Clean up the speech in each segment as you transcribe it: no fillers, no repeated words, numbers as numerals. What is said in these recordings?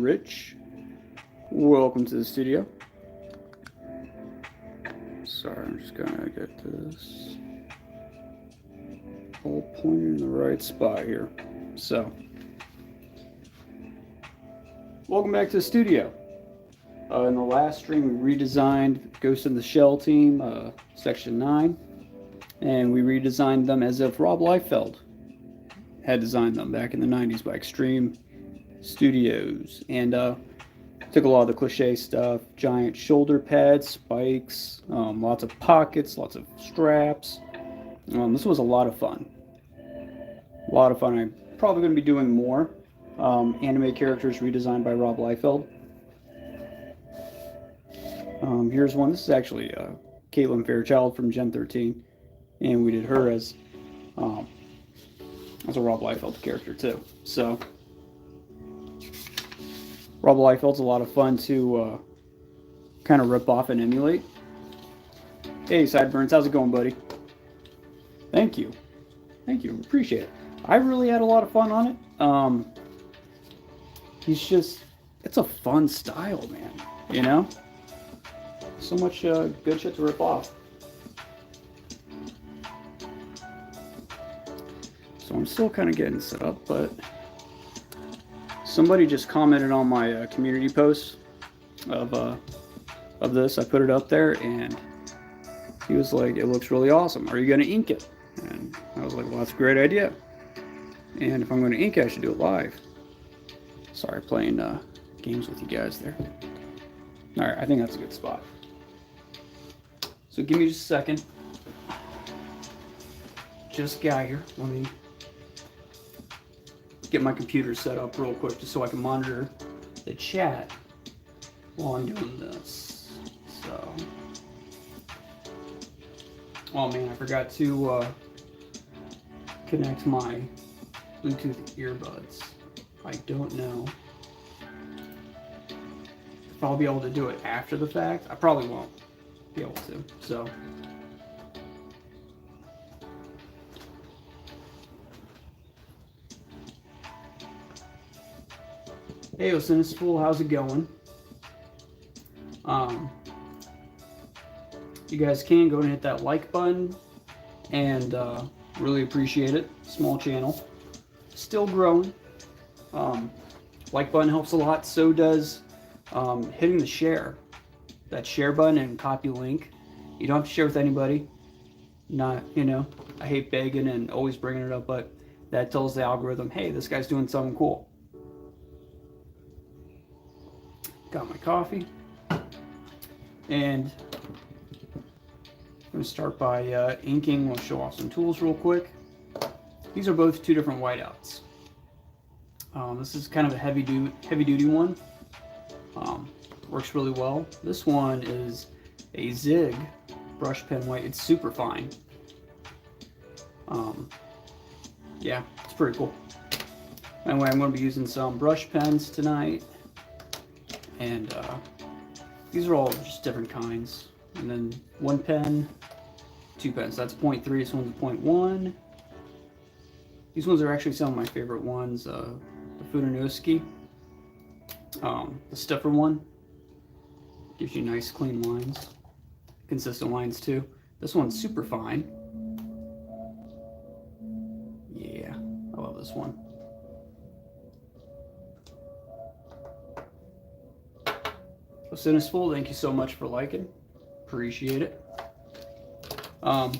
Rich. Welcome to the studio. Sorry, I'm just gonna get this all pointed in the right spot here. So, welcome back to the studio. In the last stream, we redesigned Ghost in the Shell team, Section 9, and we redesigned them as if Rob Liefeld had designed them back in the 90s by Extreme Studios. And took a lot of the cliche stuff, giant shoulder pads, spikes, lots of pockets, lots of straps. This was a lot of fun. A lot of fun. I'm probably going to be doing more anime characters redesigned by Rob Liefeld. Here's one. This is actually Caitlin Fairchild from Gen 13, and we did her as a Rob Liefeld character too. So Rob Liefeld's a lot of fun to kind of rip off and emulate. Hey, Sideburns, how's it going, buddy? Thank you. Thank you. Appreciate it. I really had a lot of fun on it. It's a fun style, man. You know? So much good shit to rip off. So I'm still kind of getting set up, but somebody just commented on my community post of this. I put it up there, and he was like, "It looks really awesome. Are you going to ink it?" And I was like, "Well, that's a great idea. And if I'm going to ink it, I should do it live." Sorry, playing games with you guys there. All right, I think that's a good spot. So give me just a second. Just got here. Let me get my computer set up real quick just so I can monitor the chat while I'm doing this. So, oh man, I forgot to connect my Bluetooth earbuds. I don't know if I'll be able to do it after the fact. I probably won't be able to. So hey, Osinusful, how's it going? You guys can go and hit that like button, and really appreciate it. Small channel, still growing. Like button helps a lot. So does hitting the share. That share button and copy link. You don't have to share with anybody. Not, I hate begging and always bringing it up, but that tells the algorithm, hey, this guy's doing something cool. Got my coffee. And I'm going to start by inking. We'll show off some tools real quick. These are both two different whiteouts. This is kind of a heavy duty one. Works really well. This one is a Zig brush pen white. It's super fine. Yeah, it's pretty cool. Anyway, I'm going to be using some brush pens tonight, and these are all just different kinds. And then one pen, two pens. That's 0.3. This one's 0.1. These ones are actually some of my favorite ones. The Funanosuke, the stiffer one. Gives you nice clean lines, consistent lines too. This one's super fine. Yeah, I love this one. Osinusful, thank you so much for liking. Appreciate it. So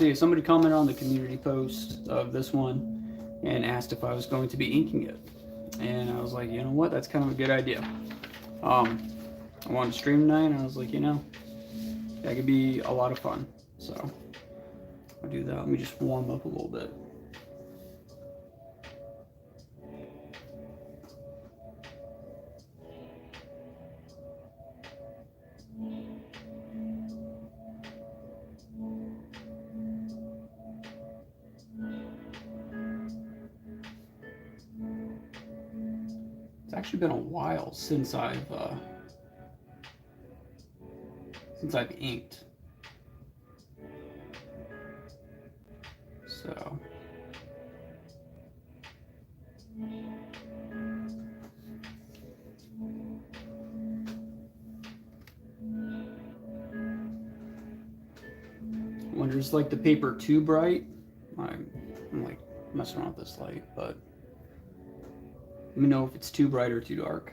yeah, somebody commented on the community post of this one and asked if I was going to be inking it. And I was like, you know what, that's kind of a good idea. I wanted to stream tonight, and I was like, that could be a lot of fun. So I'll do that. Let me just warm up a little bit. It's actually been a while since I've inked. So when there's like the paper too bright, I'm like messing around with this light, but let me know if it's too bright or too dark.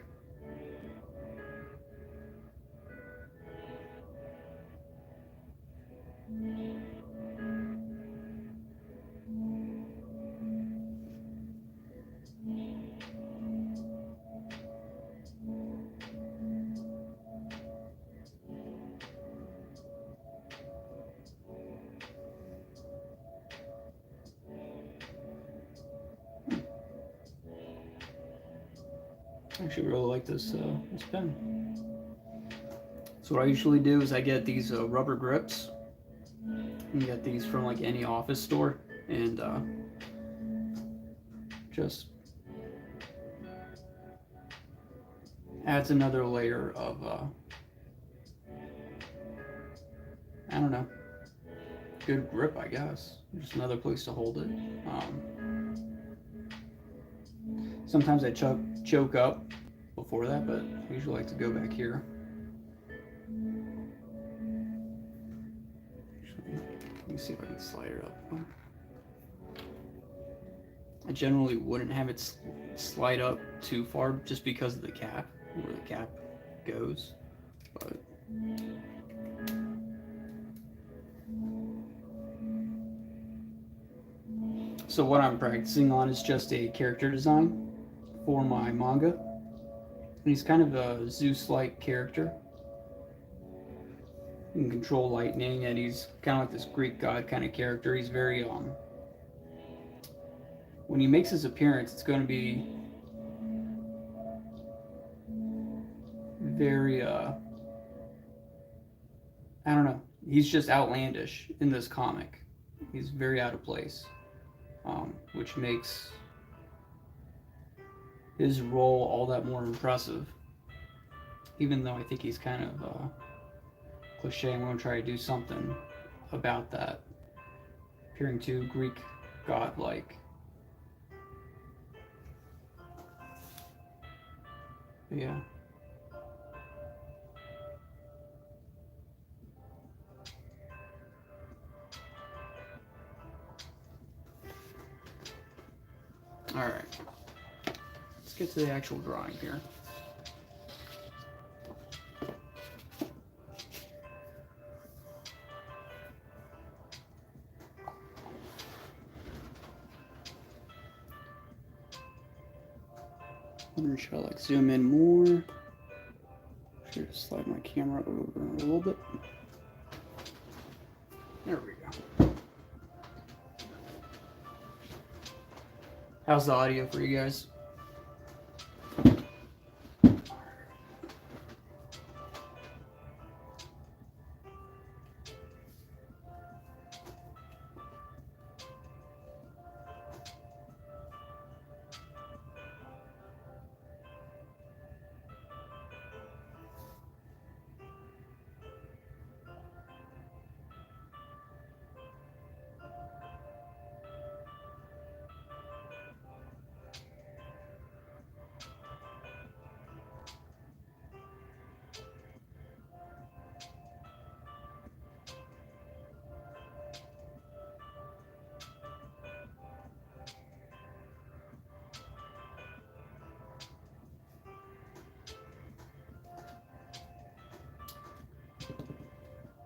I actually really like this pen. So what I usually do is I get these rubber grips. You can get these from like any office store, and just adds another layer of I don't know, good grip, I guess. Just another place to hold it. Sometimes I choke up before that, but I usually like to go back here. Let me see if I can slide it up. I generally wouldn't have it slide up too far just because of the cap, where the cap goes. But so what I'm practicing on is just a character design for my manga. And he's kind of a Zeus-like character. He can control lightning, and he's kind of like this Greek god kind of character. He's very when he makes his appearance, it's going to be very I don't know. He's just outlandish in this comic. He's very out of place, which makes his role all that more impressive. Even though I think he's kind of cliche, I'm going to try to do something about that, appearing too Greek god-like. Yeah. All right. Let's get to the actual drawing here. Should I like zoom in more? Should I slide my camera over a little bit? There we go. How's the audio for you guys?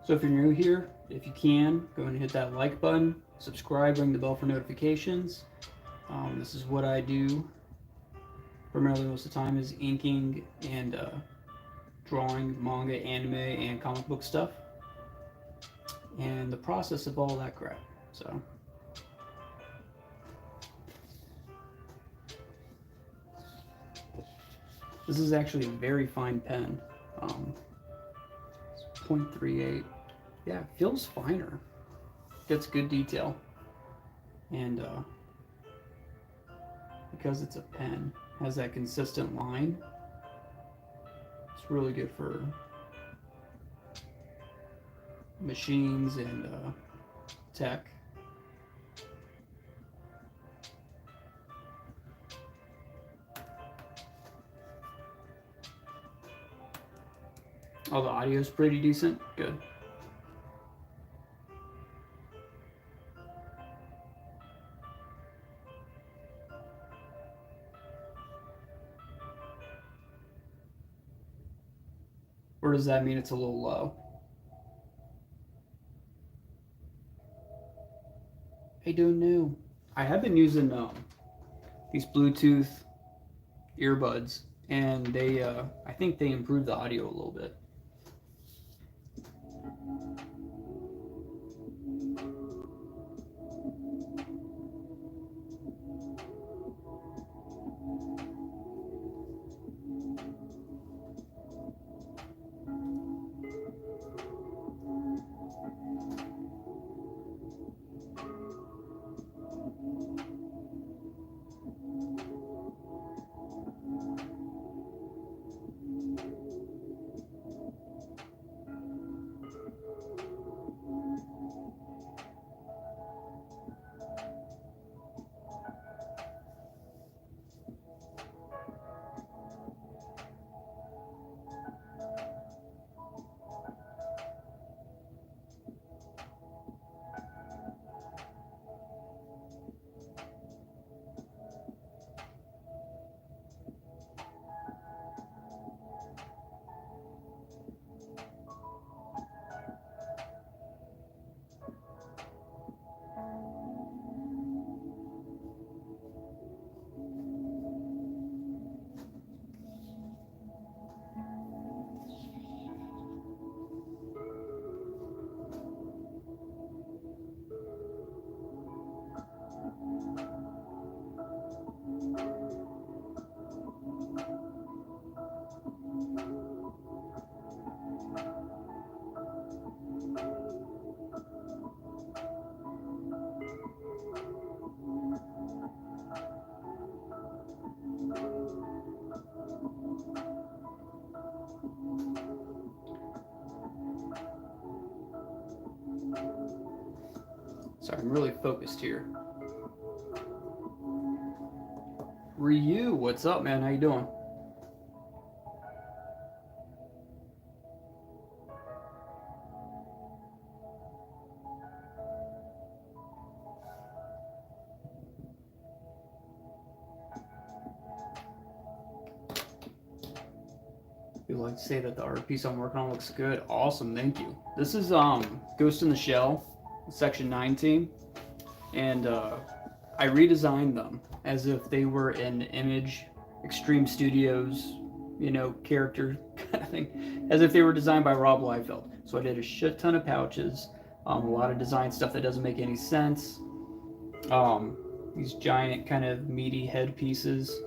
So if you're new here, if you can, go ahead and hit that like button, subscribe, ring the bell for notifications. This is what I do primarily most of the time, is inking and drawing manga, anime, and comic book stuff. And the process of all that crap. So this is actually a very fine pen. It's 0.38. Yeah, it feels finer. Gets good detail. And because it's a pen, has that consistent line. It's really good for machines and tech. Oh, the audio is pretty decent. Good. Or does that mean it's a little low? I don't know. I have been using these Bluetooth earbuds, and they I think they improved the audio a little bit. Sorry, I'm really focused here. Ryu, what's up, man? How you doing? We'd like to say that the art piece I'm working on looks good. Awesome, thank you. This is Ghost in the Shell, Section 9 team, and I redesigned them as if they were an Image Extreme Studios, you know, character kind of thing, as if they were designed by Rob Liefeld. So I did a shit ton of pouches, a lot of design stuff that doesn't make any sense, these giant kind of meaty head pieces.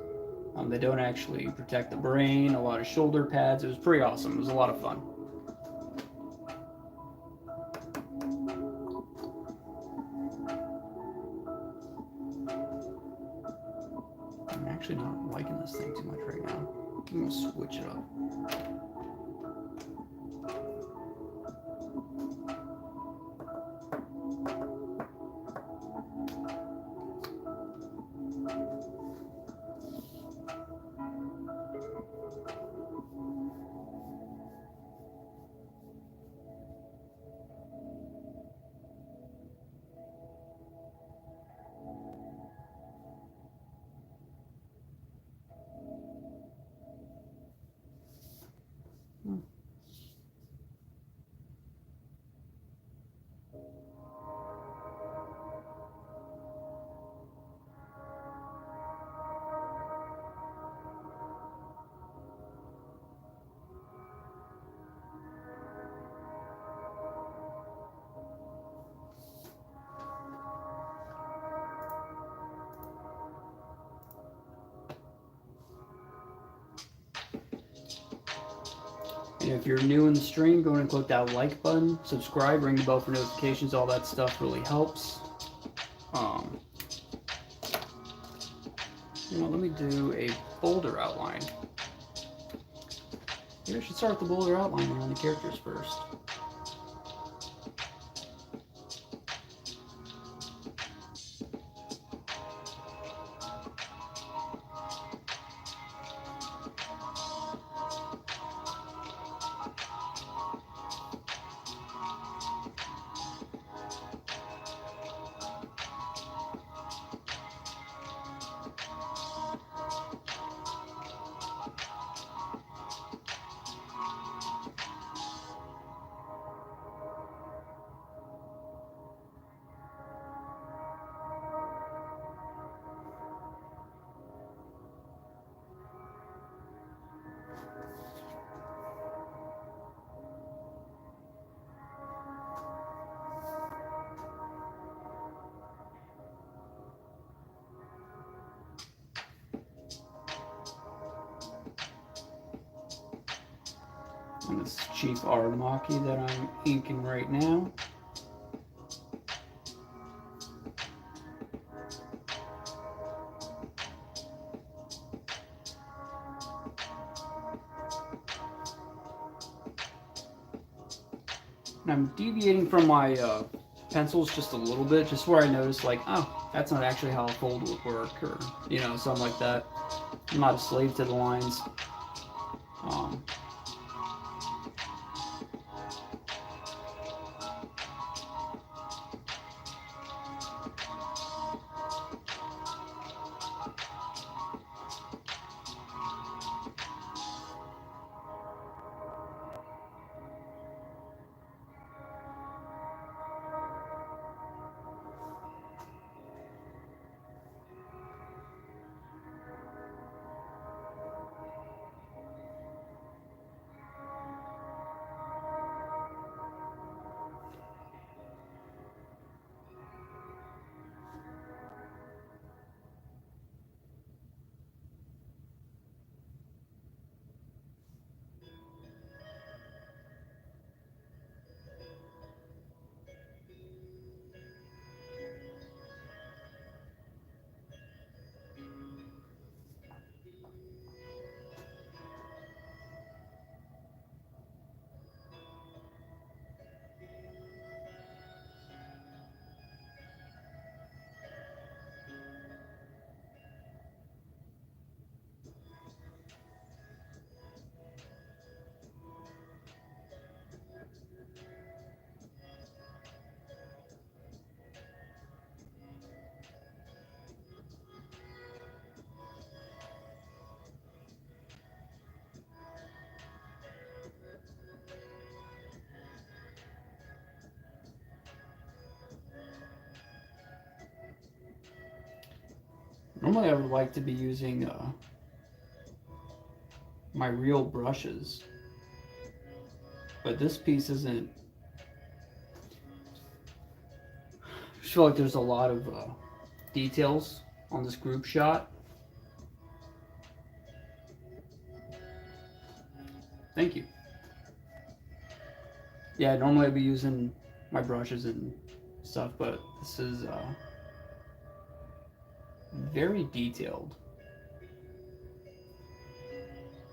They don't actually protect the brain, a lot of shoulder pads. It was pretty awesome. It was a lot of fun. I'm actually not liking this thing too much right now. I'm going to switch it up. And if you're new in the stream, go ahead and click that like button, subscribe, ring the bell for notifications. All that stuff really helps. Let me do a boulder outline. Maybe I should start with the boulder outline on the characters first. And this is Chief Aramaki that I'm inking right now. And I'm deviating from my pencils just a little bit, just where I notice, like, oh, that's not actually how a fold would work, or, you know, something like that. I'm not a slave to the lines. Um, Normally I would like to be using my real brushes, but this piece isn't. I feel like there's a lot of details on this group shot. Thank you. Yeah, normally I'd be using my brushes and stuff, but this is very detailed.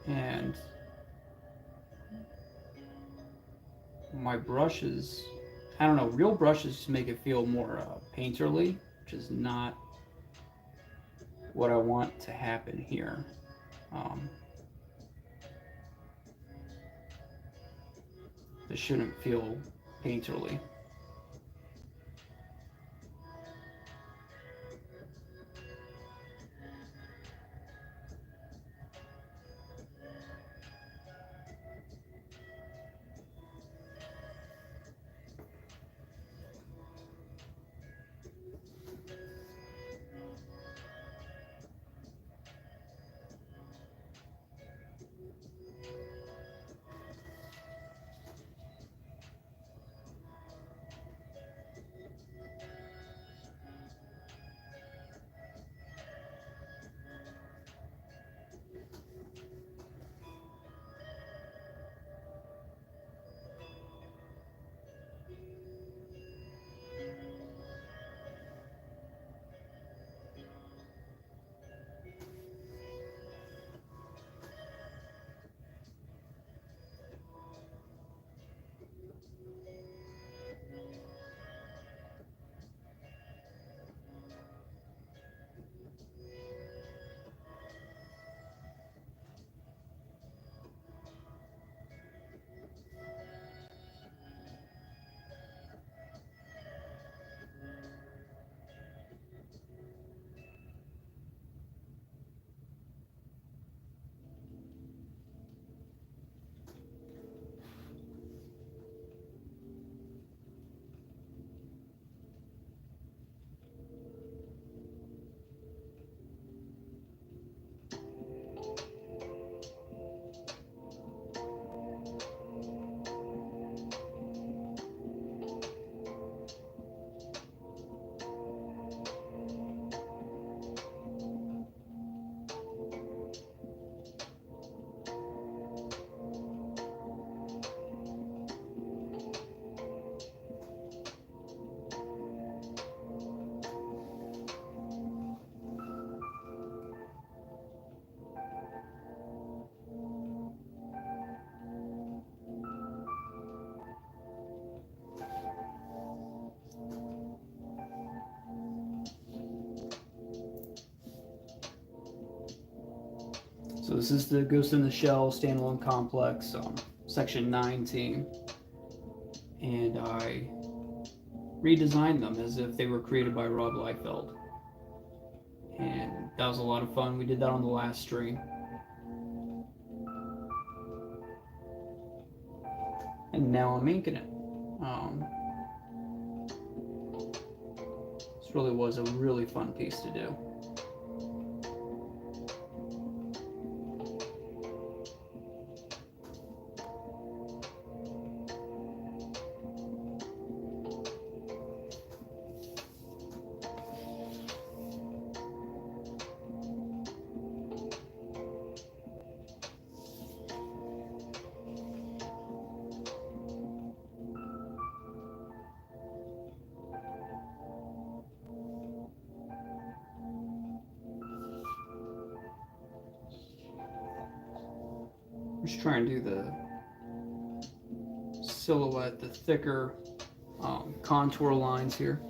And my brushes, I don't know, real brushes just make it feel more painterly, which is not what I want to happen here. Um, this shouldn't feel painterly. this is the Ghost in the Shell standalone complex, section 9 team, and I redesigned them as if they were created by Rob Liefeld, and that was a lot of fun. We did that on the last stream, and now I'm inking it. This really was a really fun piece to do. Just trying to do the silhouette, the thicker contour lines here.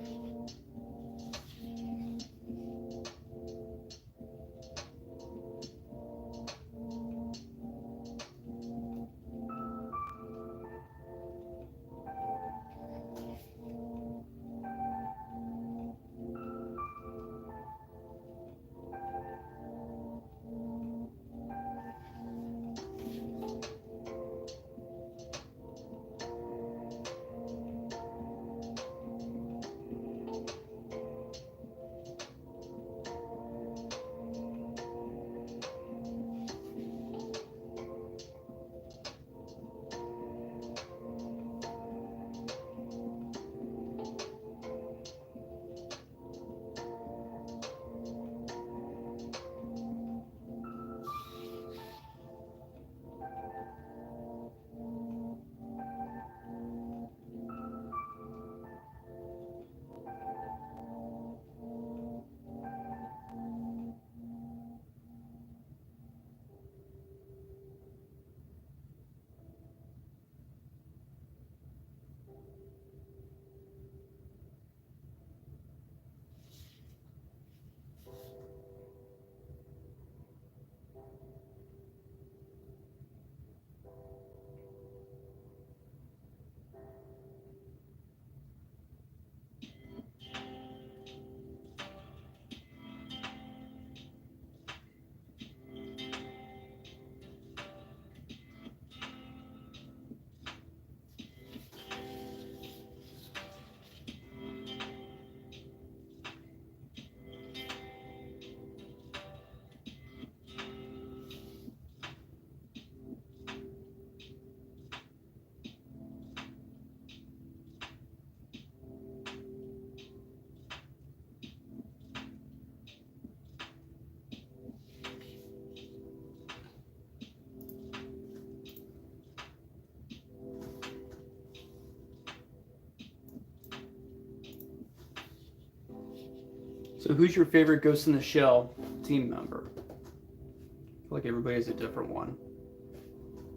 So who's your favorite Ghost in the Shell team member? I feel like everybody has a different one.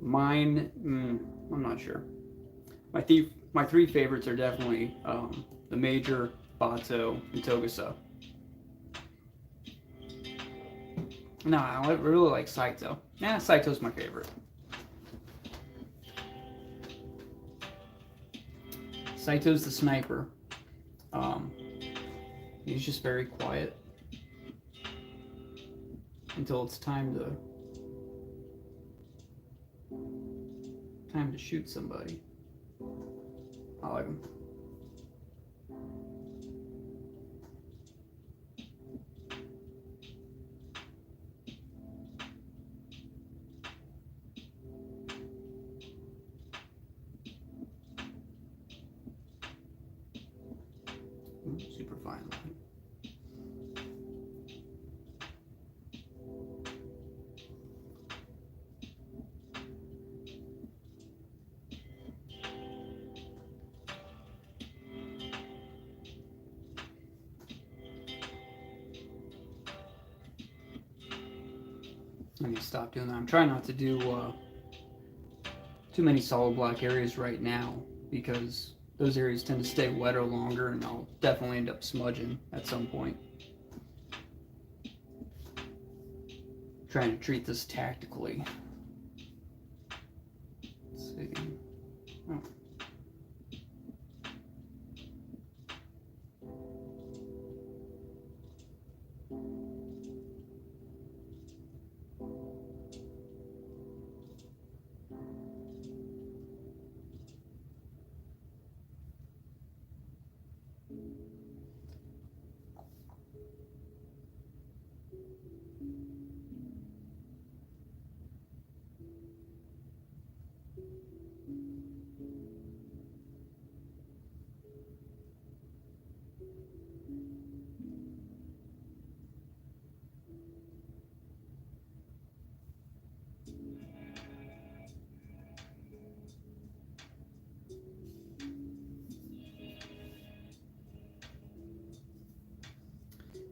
Mine, I'm not sure. My three favorites are definitely the Major, Bato, and Togusa. No, I really like Saito. Yeah, Saito's my favorite. Saito's the sniper. He's just very quiet until it's time to shoot somebody. I like him. Super fine line. I need to stop doing that. I'm trying not to do too many solid black areas right now because those areas tend to stay wetter longer and I'll definitely end up smudging at some point. trying to treat this tactically. Let's see. Oh.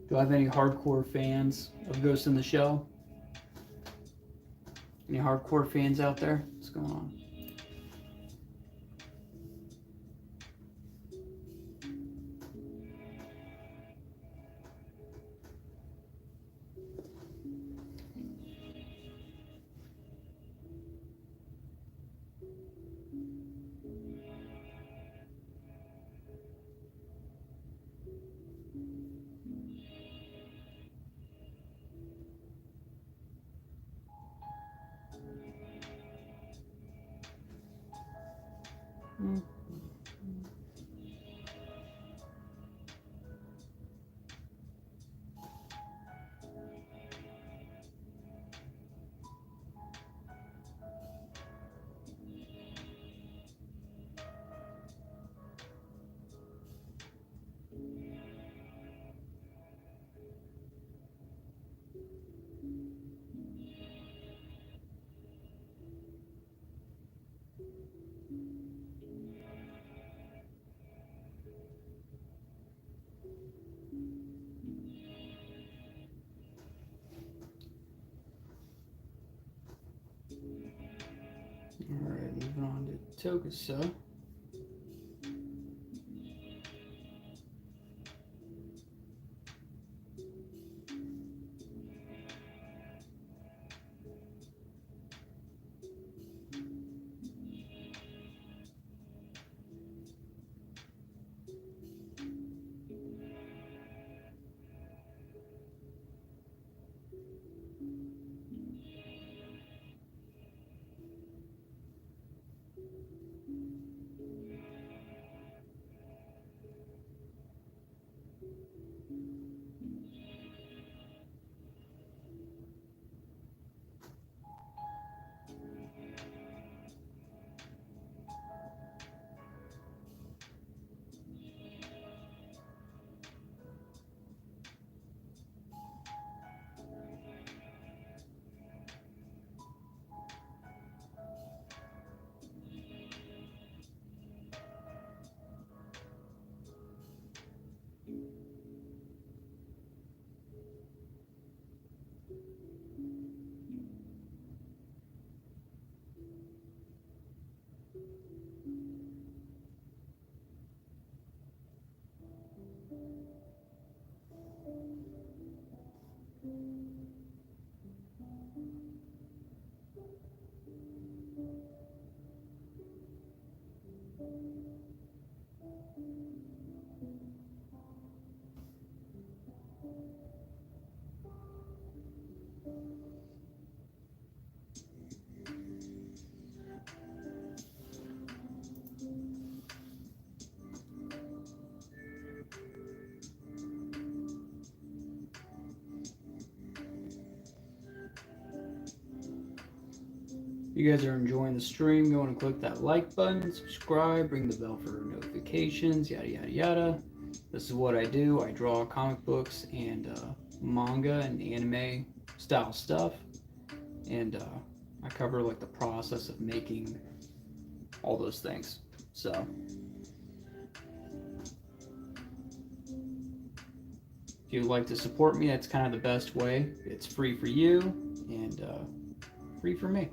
Do I have any hardcore fans of Ghost in the Shell? Any hardcore fans out there? What's going on? Alright, moving on to Tokusa. If you guys are enjoying the stream, go and click that like button, subscribe, ring the bell for notifications, yada yada yada. This is what I do. I draw comic books and manga and anime style stuff, and I cover like the process of making all those things. So if you'd like to support me, that's kind of the best way. It's free for you and free for me.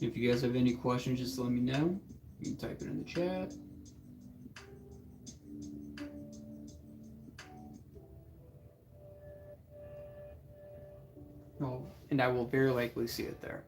If you guys have any questions, just let me know. You can type it in the chat. Oh, and I will very likely see it there.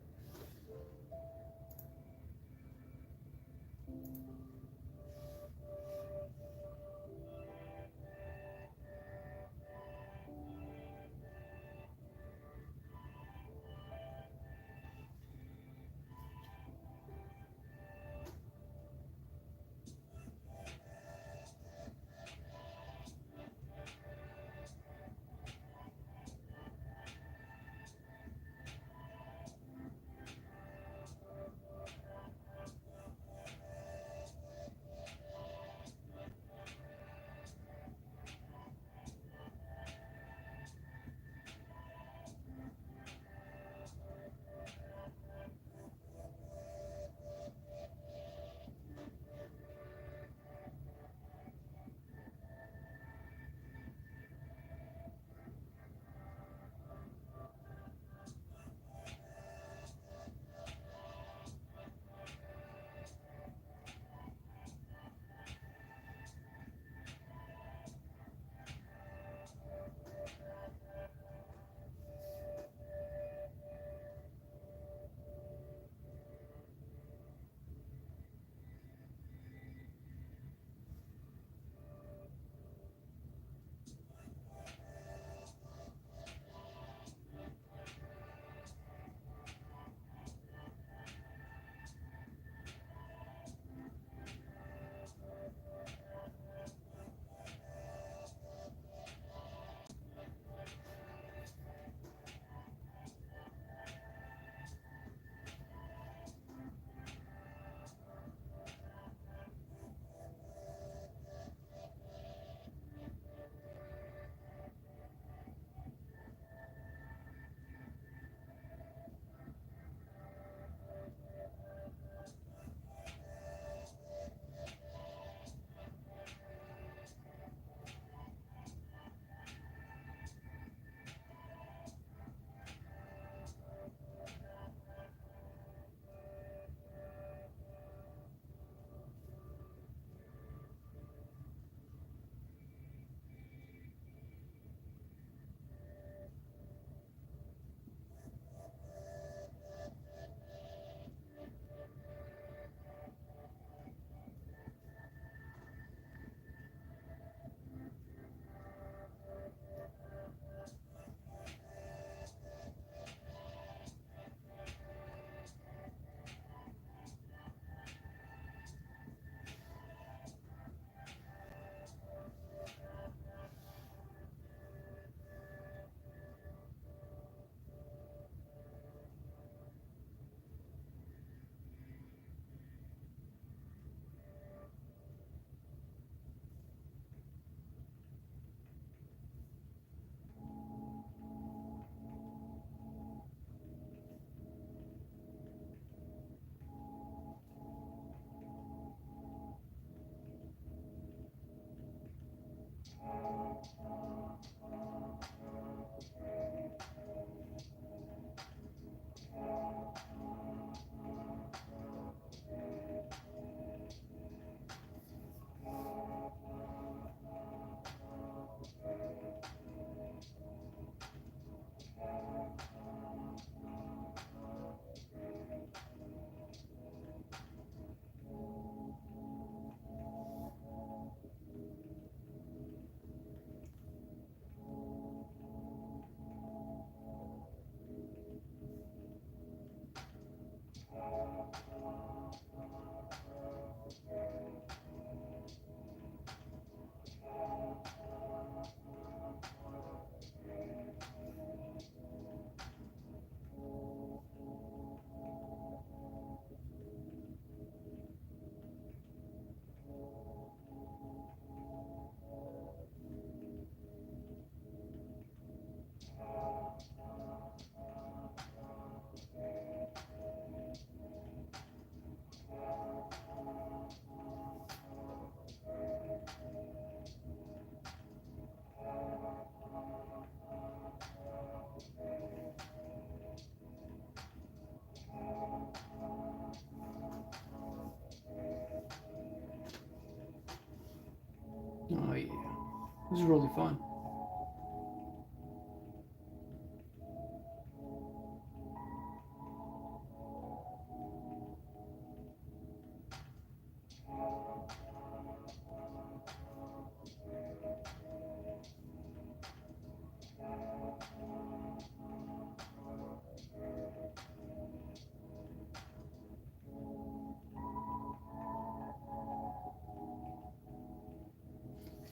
It was really fun.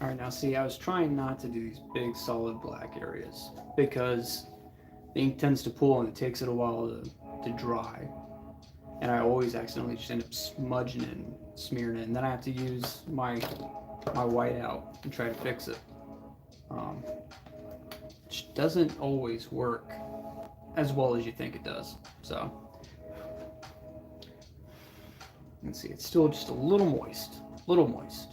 All right, now see, I was trying not to do these big solid black areas because the ink tends to pool and it takes it a while to dry. And I always accidentally just end up smudging it and smearing it. And then I have to use my whiteout and try to fix it. Which doesn't always work as well as you think it does. So, let's see, it's still just a little moist. Little moist.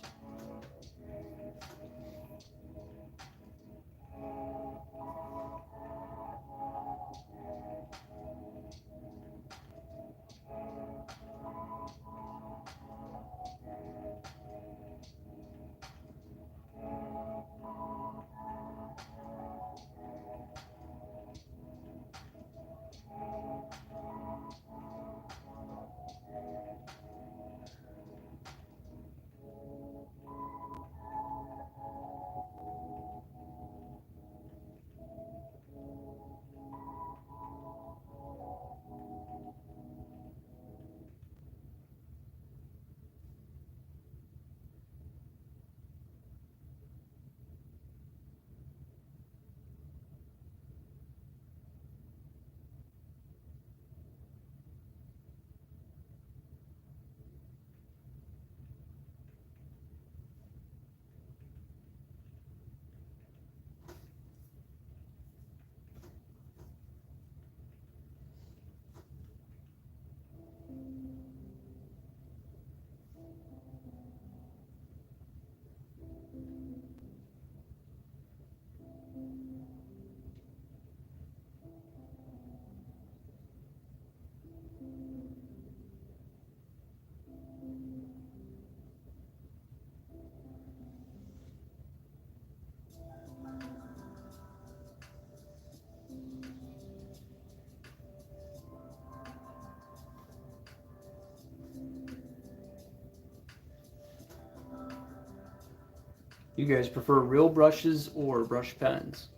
You guys prefer real brushes or brush pens?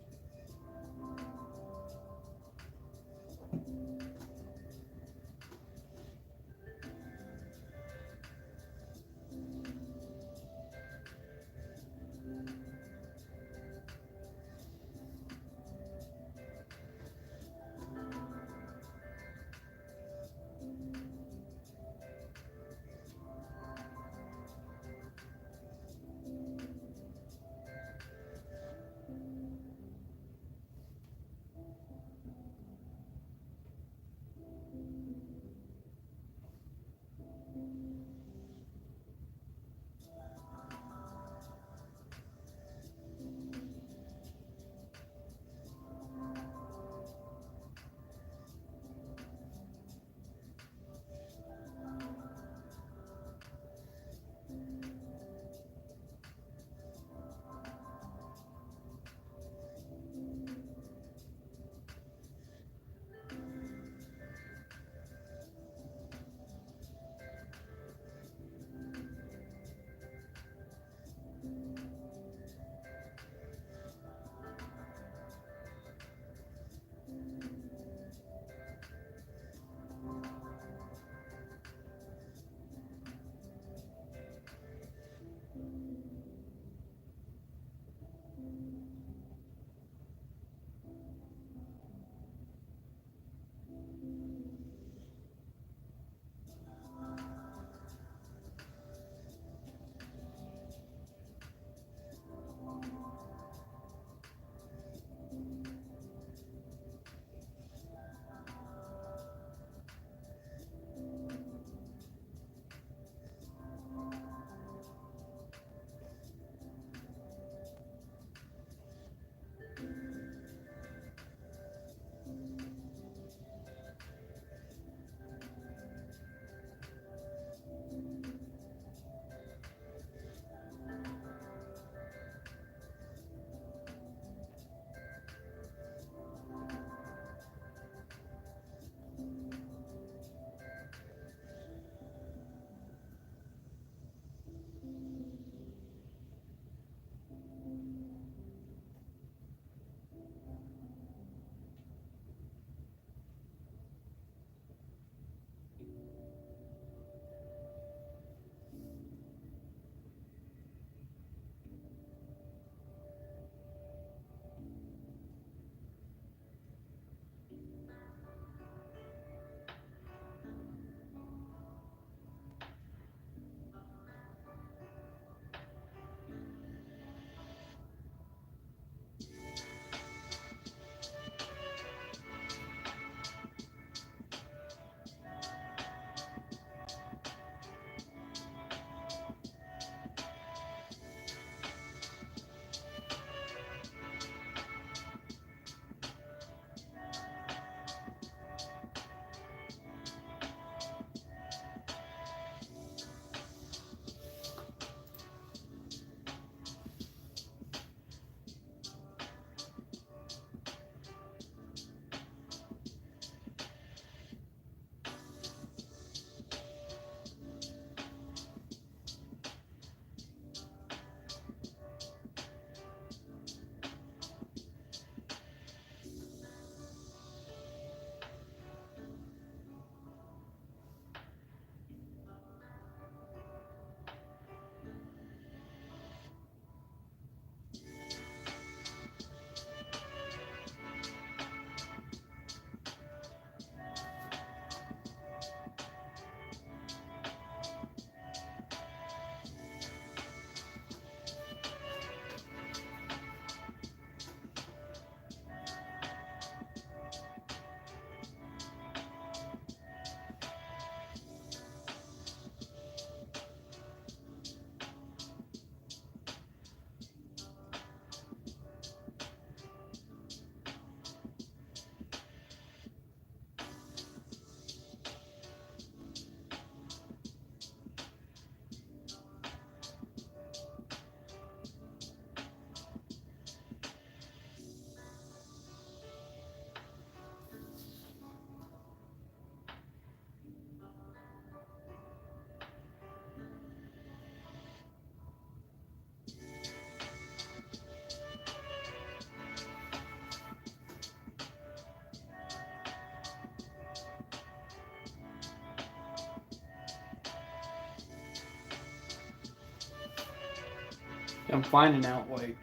I'm finding out like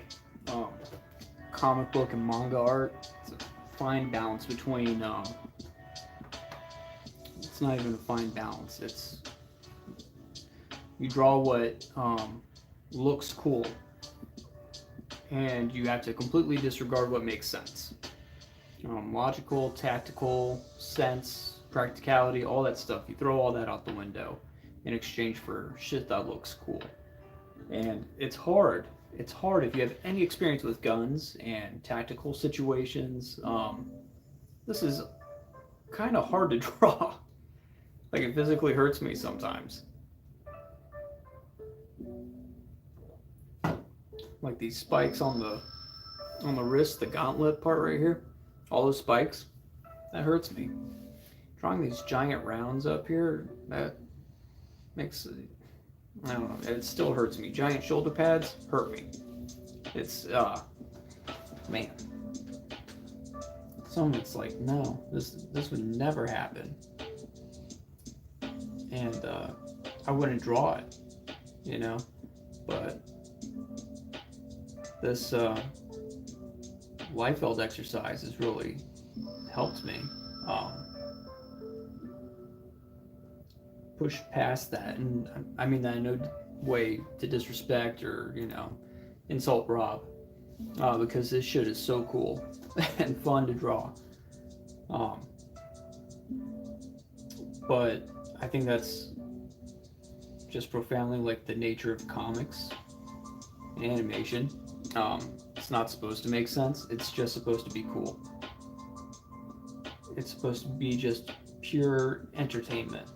um, comic book and manga art. It's a fine balance between. It's not even a fine balance. It's you draw what looks cool, and you have to completely disregard what makes sense. Logical, tactical, sense, practicality, all that stuff. You throw all that out the window in exchange for shit that looks cool. And it's hard. It's hard if you have any experience with guns and tactical situations. This is kind of hard to draw. Like it physically hurts me sometimes. Like these spikes on the wrist, the gauntlet part right here, all those spikes, that hurts me. Drawing these giant rounds up here, that makes, I don't know, it still hurts me. Giant shoulder pads hurt me. It's, man. It's like, no, this would never happen. And, I wouldn't draw it, you know? But this, Liefeld exercise has really helped me push past that. And I mean that in no way to disrespect or, insult Rob, because this shit is so cool and fun to draw. But I think that's just profoundly like the nature of comics and animation. It's not supposed to make sense. It's just supposed to be cool. It's supposed to be just pure entertainment.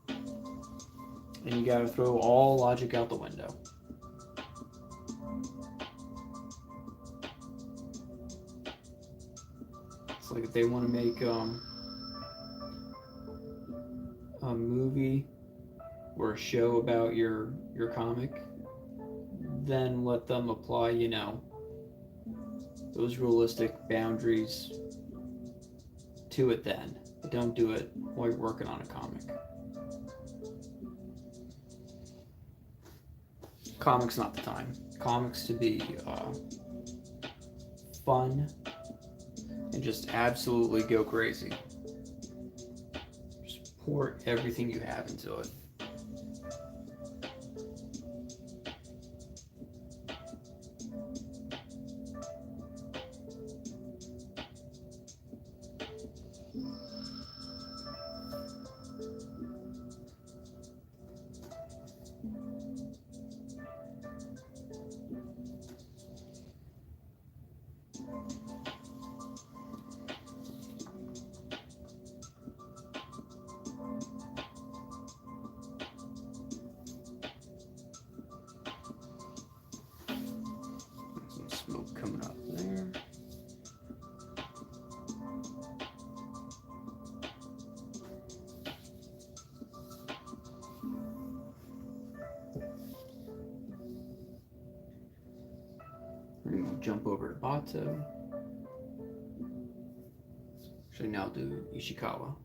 And you gotta throw all logic out the window. It's like if they want to make a movie or a show about your comic, then let them apply, those realistic boundaries to it then. But don't do it while you're working on a comic. Comics not the time. Comics to be fun and just absolutely go crazy. Just pour everything you have into it. Some smoke coming up there. We're going to jump over to Bato. Actually, now do Ishikawa.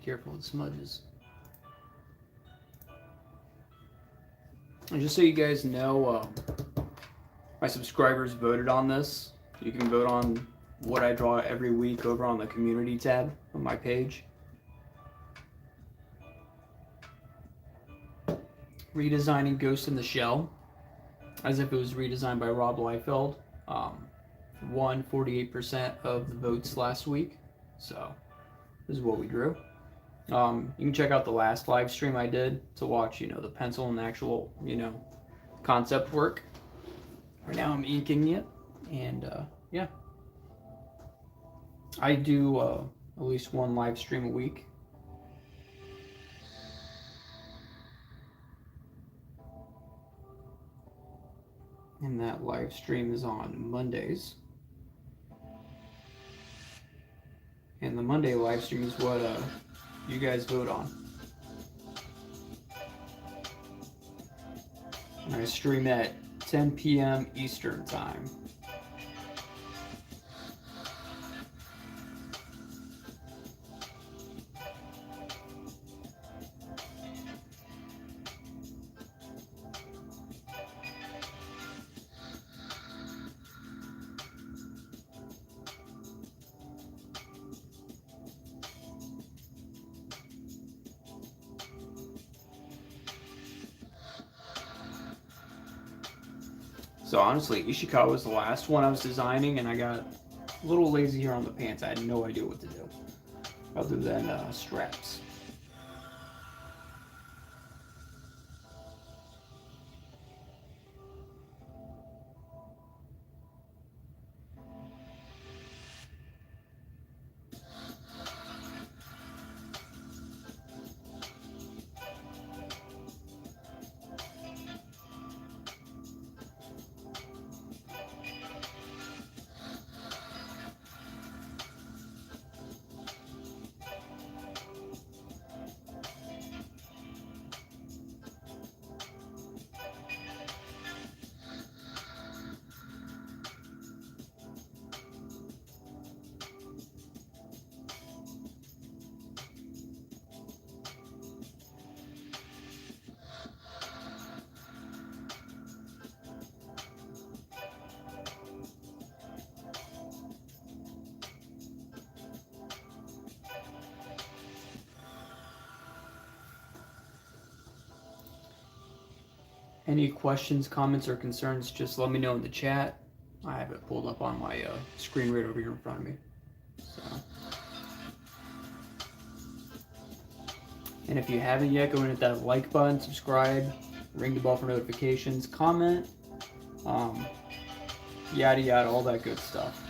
careful with smudges. And just so you guys know, my subscribers voted on this. You can vote on what I draw every week over on the community tab on my page. Redesigning Ghost in the Shell, as if it was redesigned by Rob Liefeld. Won 48% of the votes last week. So this is what we drew. You can check out the last live stream I did to watch, the pencil and actual, concept work. Right now I'm inking it, and yeah. I do at least one live stream a week. And that live stream is on Mondays. And the Monday live stream is what you guys vote on. And I stream at 10 p.m. Eastern Time. So honestly, Ishikawa was the last one I was designing, and I got a little lazy here on the pants. I had no idea what to do other than straps. Any questions, comments, or concerns, just let me know in the chat. I have it pulled up on my screen right over here in front of me. So. And if you haven't yet, go and hit that like button, subscribe, ring the bell for notifications, comment, yada yada, all that good stuff.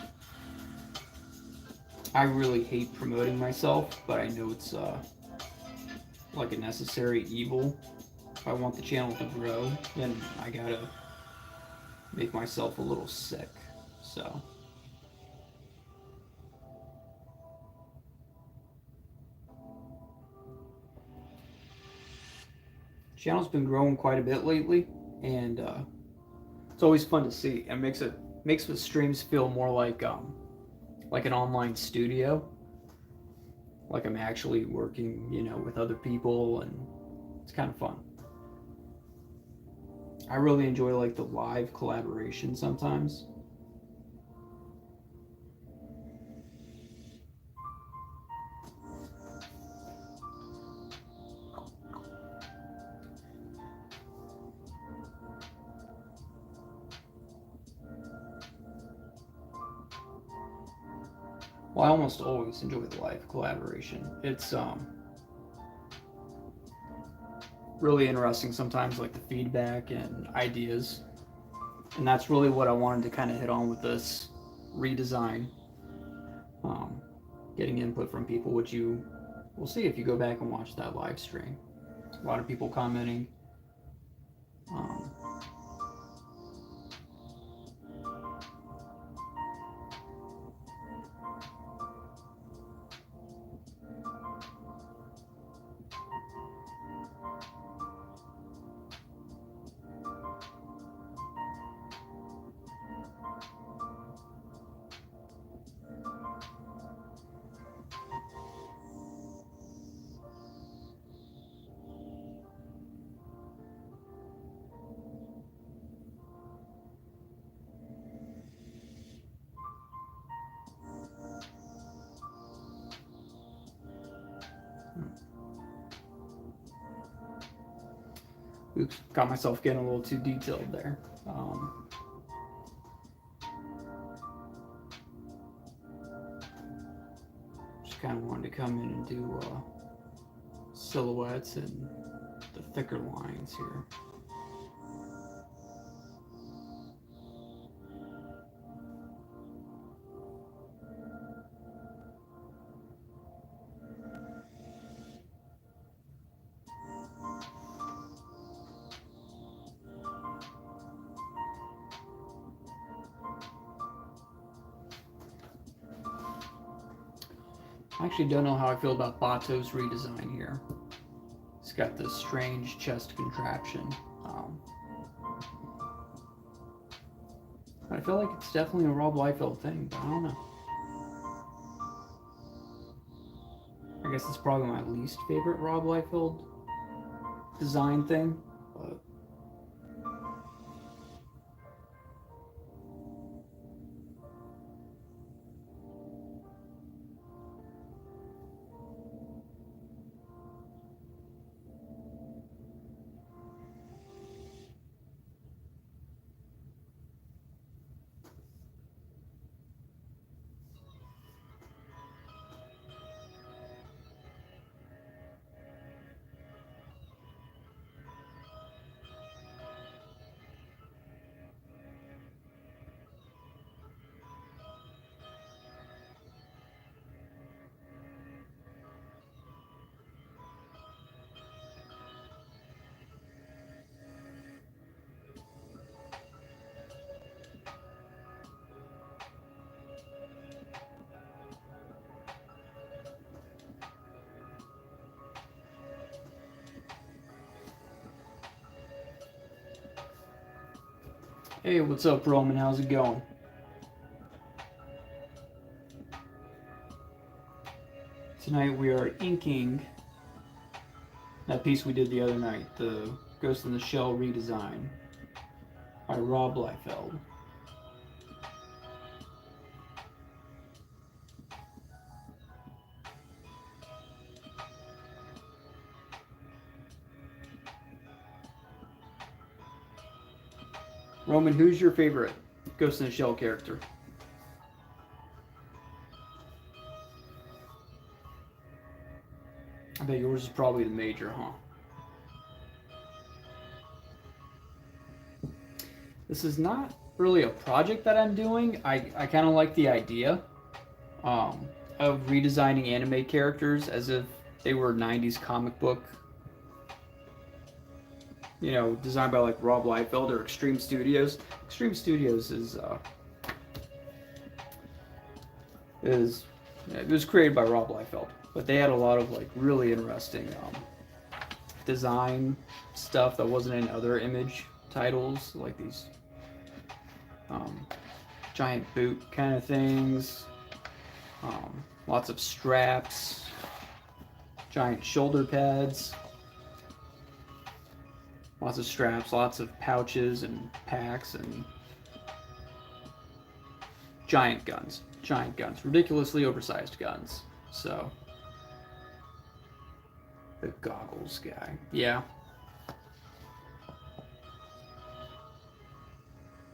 I really hate promoting myself, but I know it's like a necessary evil. If I want the channel to grow, then I gotta make myself a little sick. So. Channel's been growing quite a bit lately, and it's always fun to see. It makes the streams feel more like an online studio, like I'm actually working, with other people, and it's kind of fun. I really enjoy like the live collaboration sometimes. Well, I almost always enjoy the live collaboration. It's really interesting sometimes, like the feedback and ideas. And that's really what I wanted to kind of hit on with this redesign. Getting input from people, which you will see if you go back and watch that live stream. A lot of people commenting. Oops, got myself getting a little too detailed there. Just kind of wanted to come in and do silhouettes and the thicker lines here. I actually don't know how I feel about Bato's redesign here. It's got this strange chest contraption. I feel like it's definitely a Rob Liefeld thing, but I don't know. I guess it's probably my least favorite Rob Liefeld design thing, but hey, what's up, Roman? How's it going? Tonight we are inking that piece we did the other night, the Ghost in the Shell redesign by Rob Liefeld. Roman, who's your favorite Ghost in the Shell character? I bet yours is probably the Major, huh? This is not really a project that I'm doing. I kind of like the idea of redesigning anime characters as if they were 90s comic book, you know, designed by like Rob Liefeld or Extreme Studios. Extreme Studios it was created by Rob Liefeld, but they had a lot of like really interesting design stuff that wasn't in other Image titles, like these giant boot kind of things, lots of straps, giant shoulder pads. Lots of straps, lots of pouches and packs, and giant guns, ridiculously oversized guns. So, the goggles guy, yeah.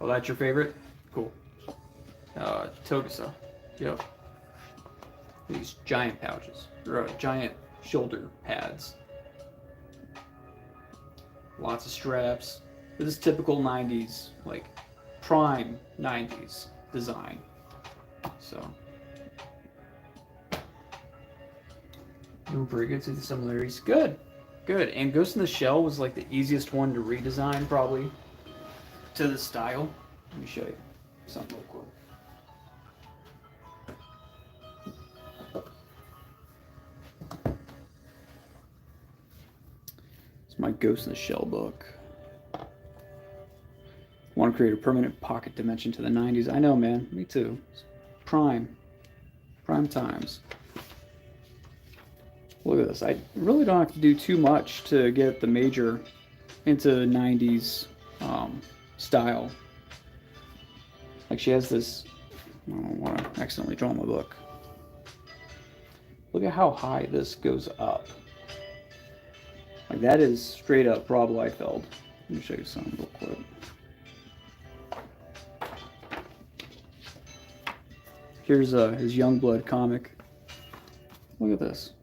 Oh, that's your favorite? Cool. Togusa, yep. These giant pouches, or giant shoulder pads. Lots of straps. This is typical 90s, like prime 90s design. So, doing pretty good. See the similarities. Good, good. And Ghost in the Shell was like the easiest one to redesign, probably, to the style. Let me show you something real quick. My Ghost in the Shell book. Want to create a permanent pocket dimension to the 90s. I know, man. Me too. Prime times. Look at this. I really don't have to do too much to get the Major into 90s style. Like she has this. I don't want to accidentally draw my book. Look at how high this goes up. Like, that is straight up Rob Liefeld. Let me show you something real quick. Here's his Youngblood comic. Look at this.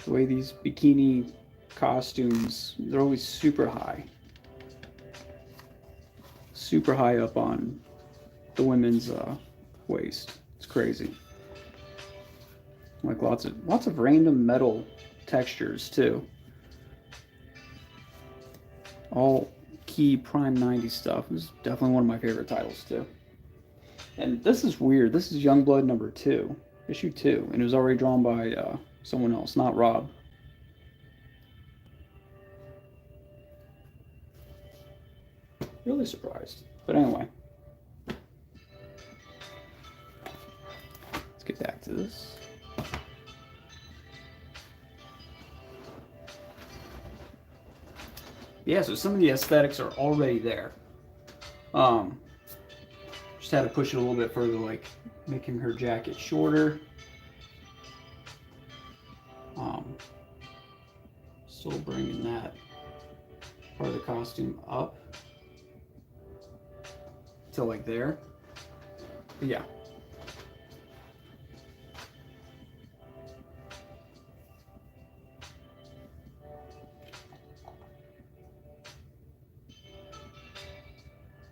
The way these bikini costumes, they're always super high. Super high up on the women's waist. It's crazy. Like lots of random metal textures too. All key prime 90s stuff. This is definitely one of my favorite titles too. And this is weird. This is Youngblood number 2, issue 2, and it was already drawn by someone else, not Rob. Really surprised. But anyway. Let's get back to this. Yeah, so some of the aesthetics are already there. Just had to push it a little bit further, like making her jacket shorter. Still bringing that part of the costume up to like there. But yeah.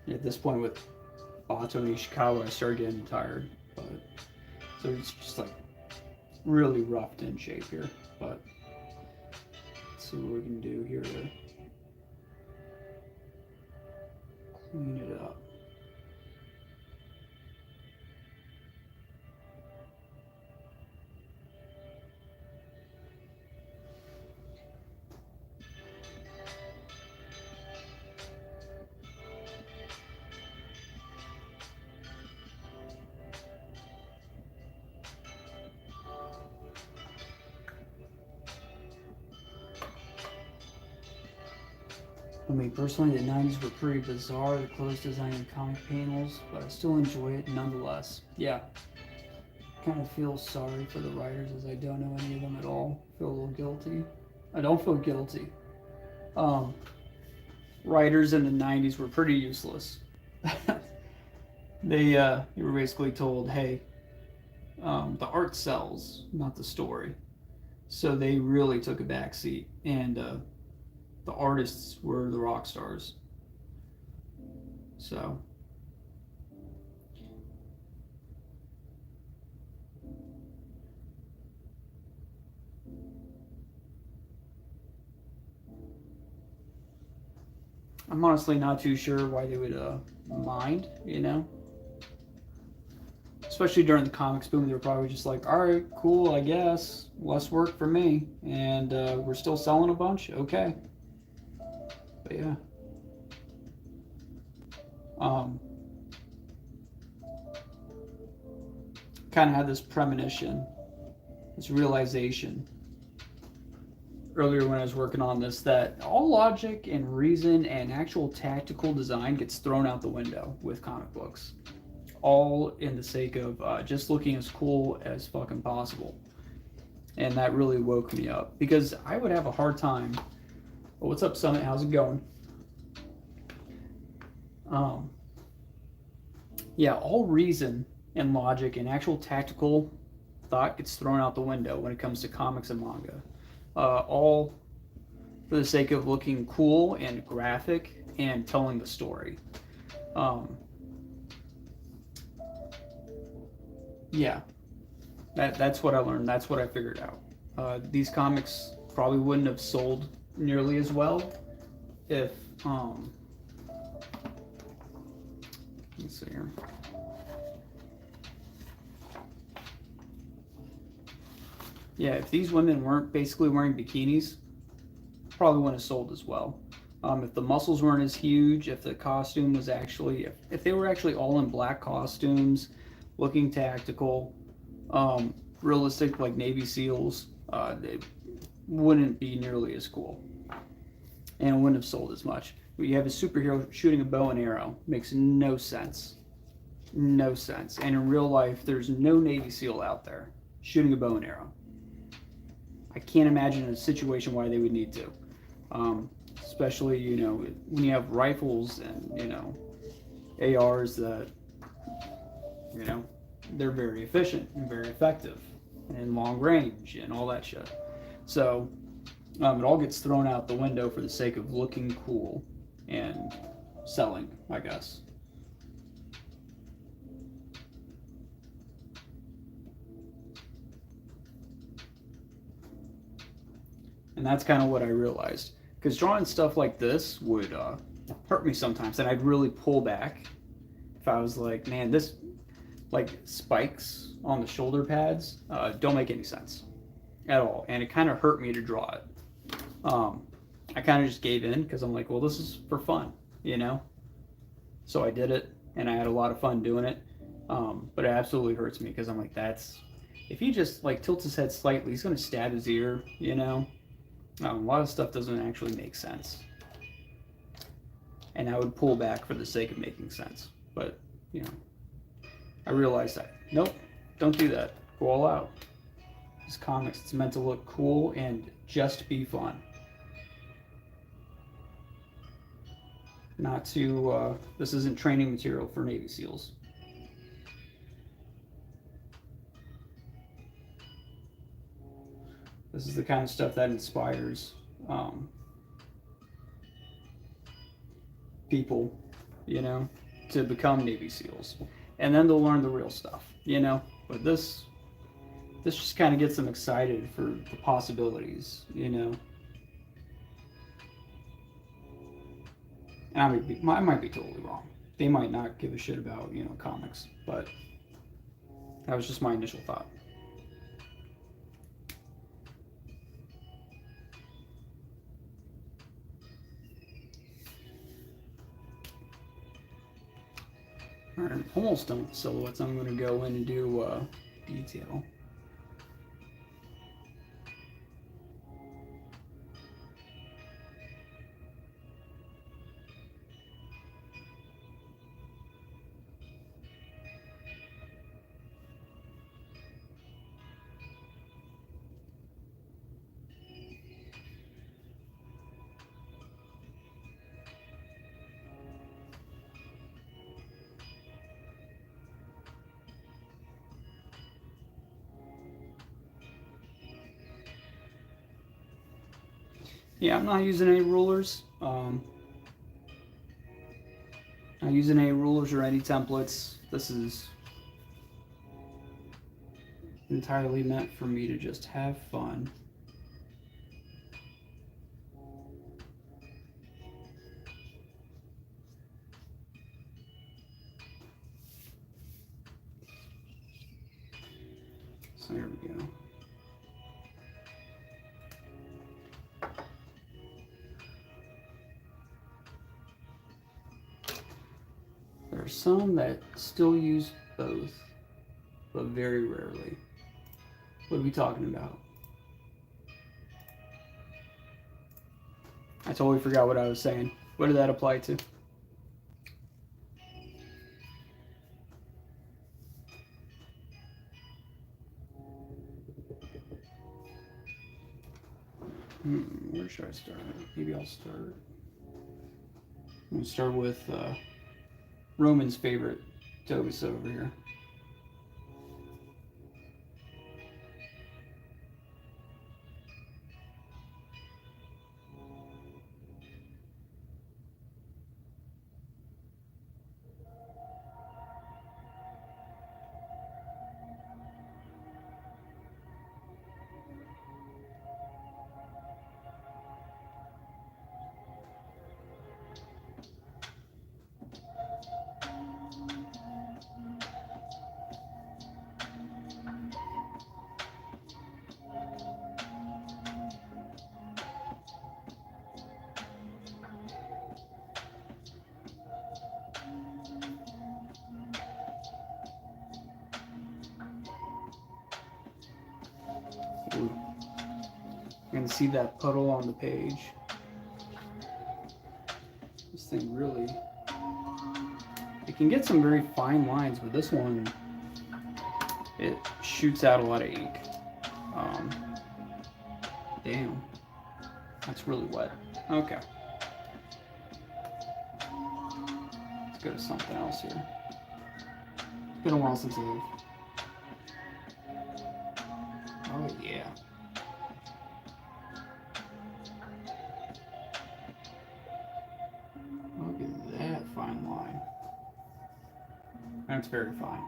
At this point with Bato and Ishikawa, I started getting tired, but so it's just like really roughed in shape here. But let's see what we can do here to clean it up. I mean, personally, the 90s were pretty bizarre, the clothes design and comic panels, but I still enjoy it nonetheless. Yeah. Kind of feel sorry for the writers as I don't know any of them at all. Feel a little guilty. I don't feel guilty. Writers in the 90s were pretty useless. They were basically told, hey, the art sells, not the story. So they really took a backseat, and the artists were the rock stars. So I'm honestly not too sure why they would mind, you know? Especially during the comics boom, they were probably just like, all right, cool, I guess. Less work for me. And we're still selling a bunch? Okay. But yeah. Kind of had this premonition, this realization earlier when I was working on this, that all logic and reason and actual tactical design gets thrown out the window with comic books. All in the sake of just looking as cool as fucking possible. And that really woke me up, because I would have a hard time. Oh, what's up, Summit? How's it going? Yeah, all reason and logic and actual tactical thought gets thrown out the window when it comes to comics and manga. All for the sake of looking cool and graphic and telling the story. Yeah, that's what I learned. That's what I figured out. These comics probably wouldn't have sold nearly as well if let's see here. Yeah, if these women weren't basically wearing bikinis, probably wouldn't have sold as well. If the muscles weren't as huge, if the costume was actually, if they were actually all in black costumes, looking tactical, realistic like Navy SEALs, they wouldn't be nearly as cool. And it wouldn't have sold as much. You have a superhero shooting a bow and arrow. Makes no sense. No sense. And in real life, there's no Navy SEAL out there shooting a bow and arrow. I can't imagine a situation why they would need to. Especially, you know, when you have rifles and, you know, ARs that, you know, they're very efficient and very effective and long range and all that shit. So it all gets thrown out the window for the sake of looking cool and selling, I guess. And that's kind of what I realized. Because drawing stuff like this would hurt me sometimes, and I'd really pull back if I was like, man, this, like, spikes on the shoulder pads don't make any sense at all, and it kind of hurt me to draw it. I kind of just gave in because I'm like, well, this is for fun, you know? So I did it, and I had a lot of fun doing it, but it absolutely hurts me because I'm like, if he just, like, tilts his head slightly, he's going to stab his ear, you know? A lot of stuff doesn't actually make sense. And I would pull back for the sake of making sense. But, you know, I realized that. Nope, don't do that. Go all out. This comics, it's meant to look cool and just be fun. Not to, this isn't training material for Navy SEALs. This is the kind of stuff that inspires people, you know, to become Navy SEALs. And then they'll learn the real stuff, you know. But this just kind of gets them excited for the possibilities, you know. And I might be totally wrong. They might not give a shit about, you know, comics. But that was just my initial thought. Alright, I'm almost done with silhouettes. I'm going to go in and do detail. Yeah, I'm not using any rulers. Not using any rulers or any templates. This is entirely meant for me to just have fun. So there we go. There are some that still use both, but very rarely. What are we talking about? I totally forgot what I was saying. What did that apply to? Where should I start? Maybe I'll start. I'm going to start with Roman's favorite, Togus over here. Ooh. You can see that puddle on the page. This thing really, it can get some very fine lines, but this one, it shoots out a lot of ink. damn. That's really wet. Okay. Let's go to something else here. It's been a while since I've... Oh, yeah. Look at that fine line. That's very fine.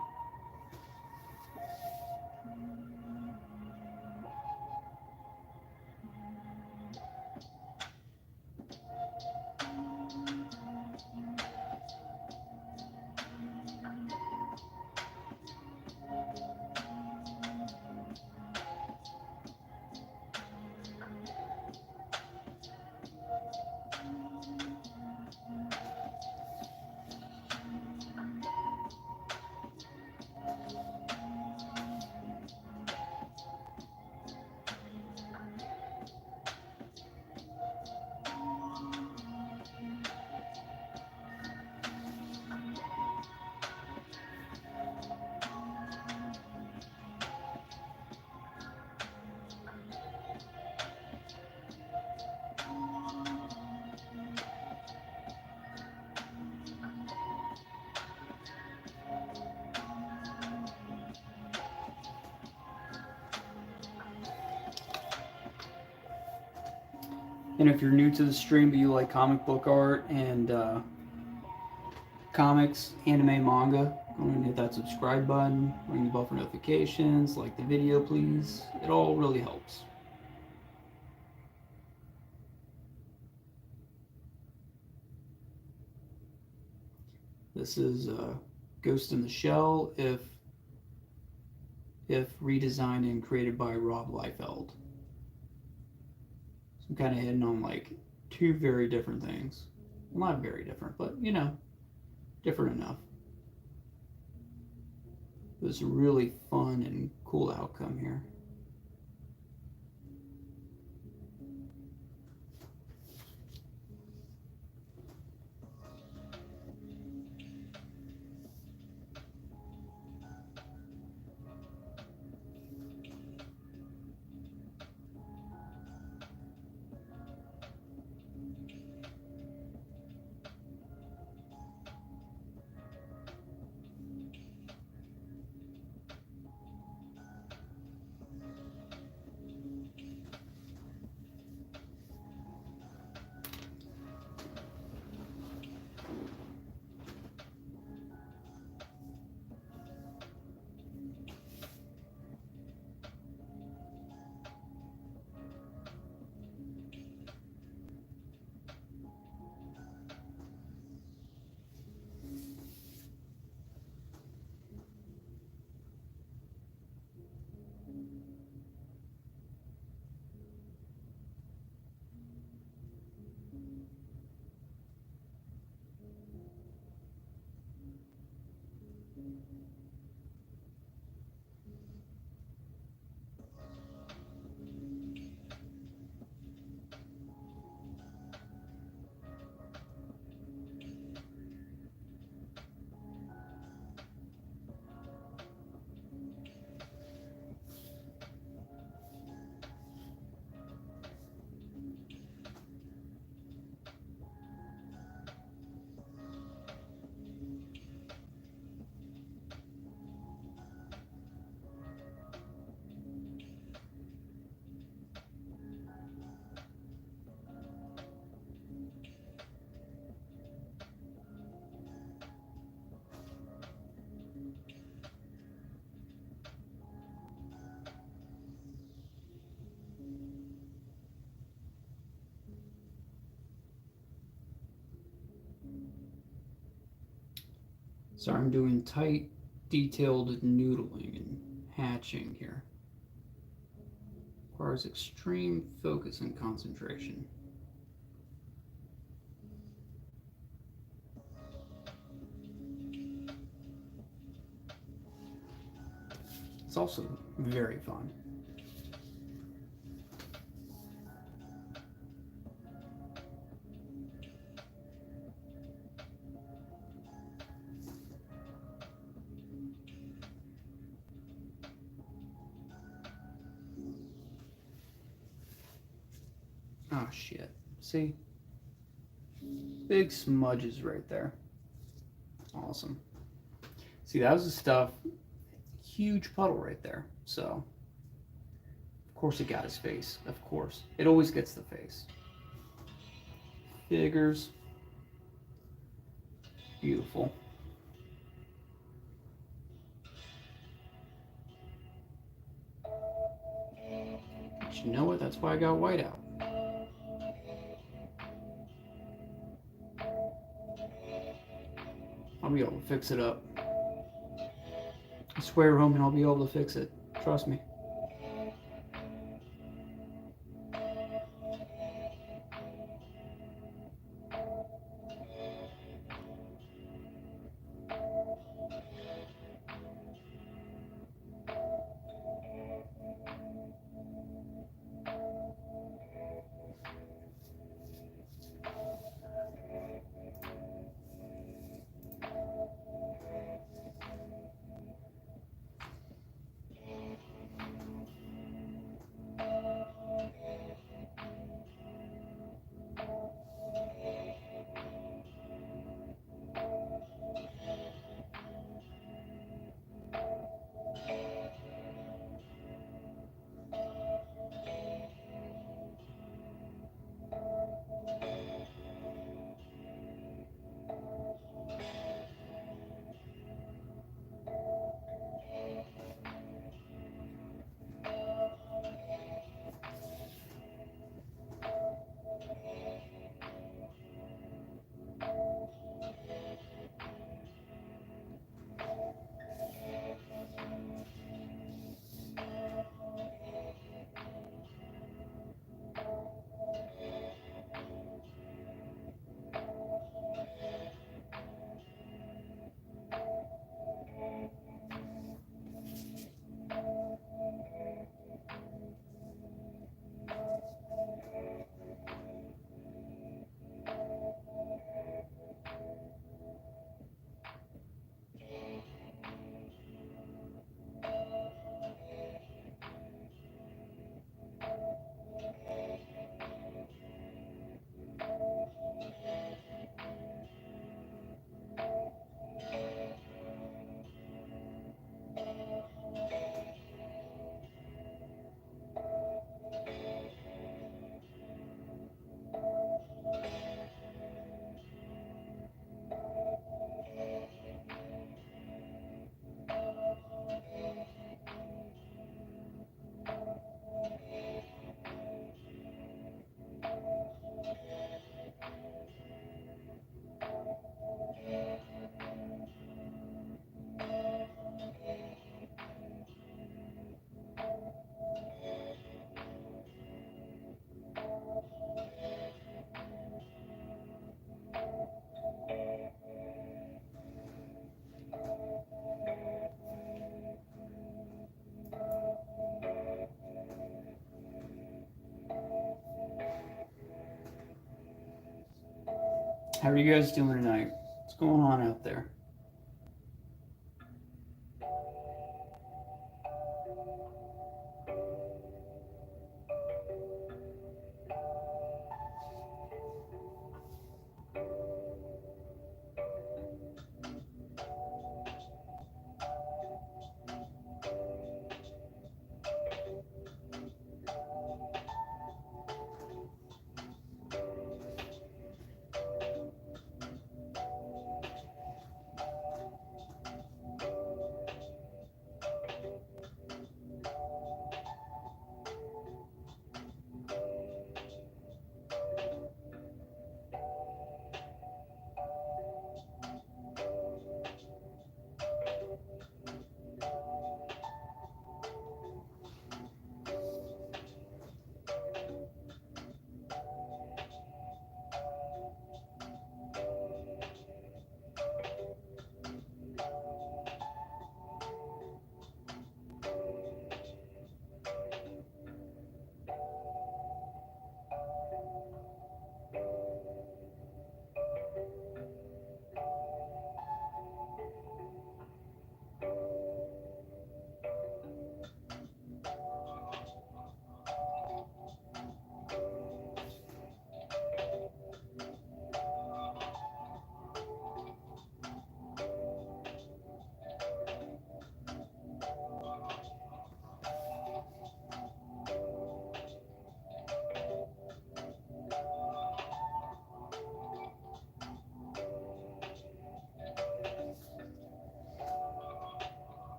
And if you're new to the stream but you like comic book art and comics, anime, manga, go ahead and hit that subscribe button, ring the bell for notifications, like the video please. It all really helps. This is Ghost in the Shell if redesigned and created by Rob Liefeld. So I'm kind of hitting on like two very different things. Well, not very different, but you know, different enough. It was a really fun and cool outcome here. So I'm doing tight, detailed noodling and hatching here. Requires extreme focus and concentration. It's also very fun. Oh shit. See? Big smudges right there. Awesome. See, that was the stuff. Huge puddle right there. So, of course it got his face. Of course. It always gets the face. Figures. Beautiful. But you know what? That's why I got white out. I'll be able to fix it up. I swear, Roman, I'll be able to fix it. Trust me. How are you guys doing tonight? What's going on out there?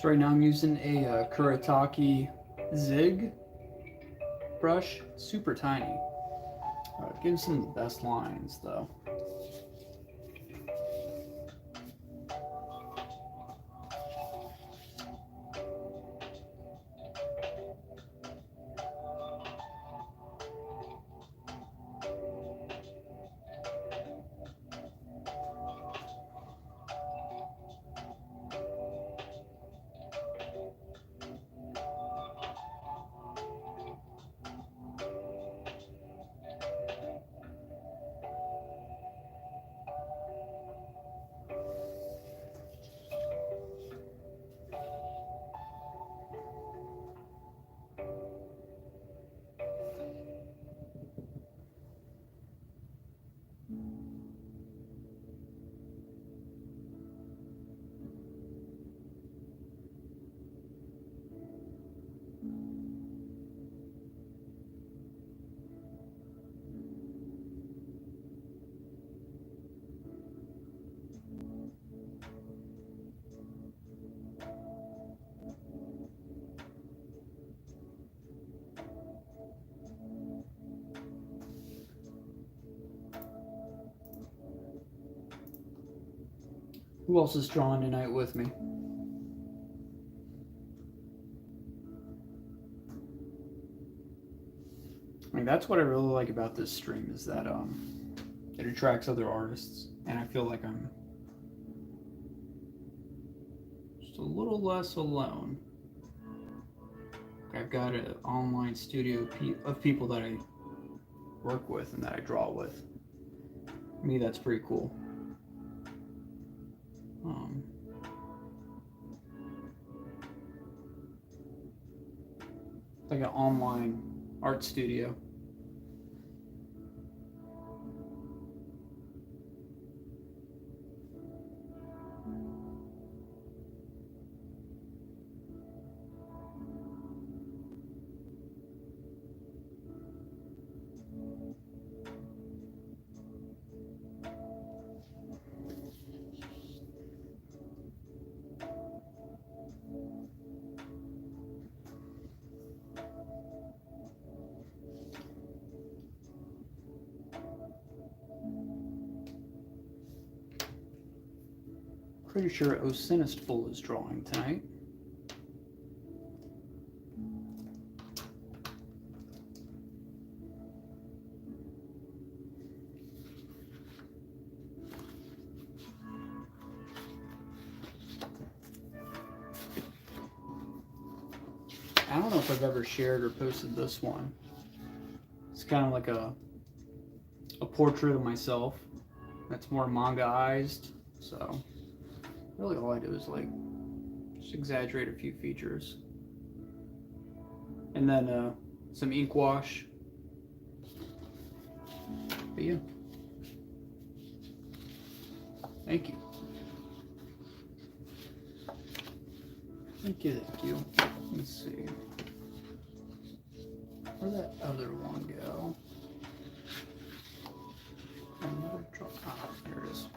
So right now I'm using a Kuretake Zig brush, super tiny. Gives some of the best lines though. Who else is drawing tonight with me? I mean, that's what I really like about this stream is that it attracts other artists, and I feel like I'm just a little less alone. I've got an online studio of people that I work with and that I draw with. To me, that's pretty cool. Like an online art studio. Pretty sure Osinistful is drawing tonight. I don't know if I've ever shared or posted this one. It's kind of like a portrait of myself that's more manga-ized, so really all I do is like just exaggerate a few features. And then some ink wash. But yeah. Thank you. Thank you, thank you. Let's see. Where'd that other one go? Another draw. Ah, there it is.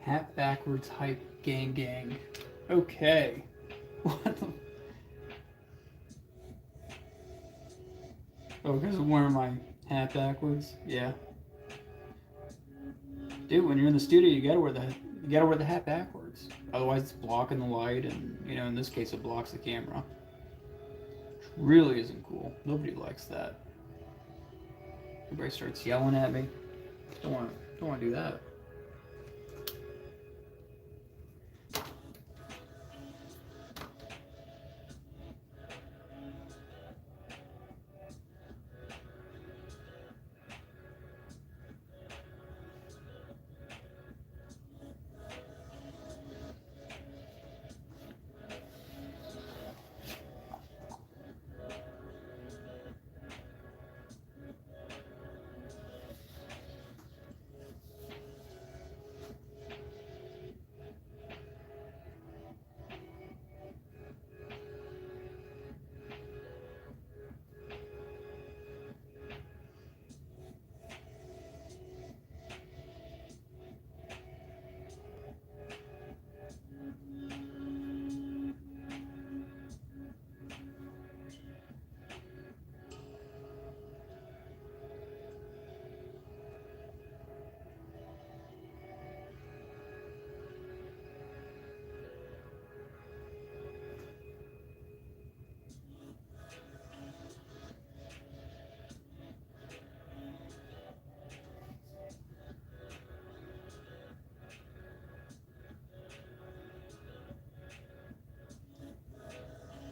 Hat backwards hype gang gang. Okay. What the? Oh, because I'm wearing my hat backwards? Yeah. Dude, when you're in the studio, you gotta wear the hat backwards. Otherwise, it's blocking the light, and in this case, it blocks the camera. Which really isn't cool. Nobody likes that. Everybody starts yelling at me. Don't want to do that.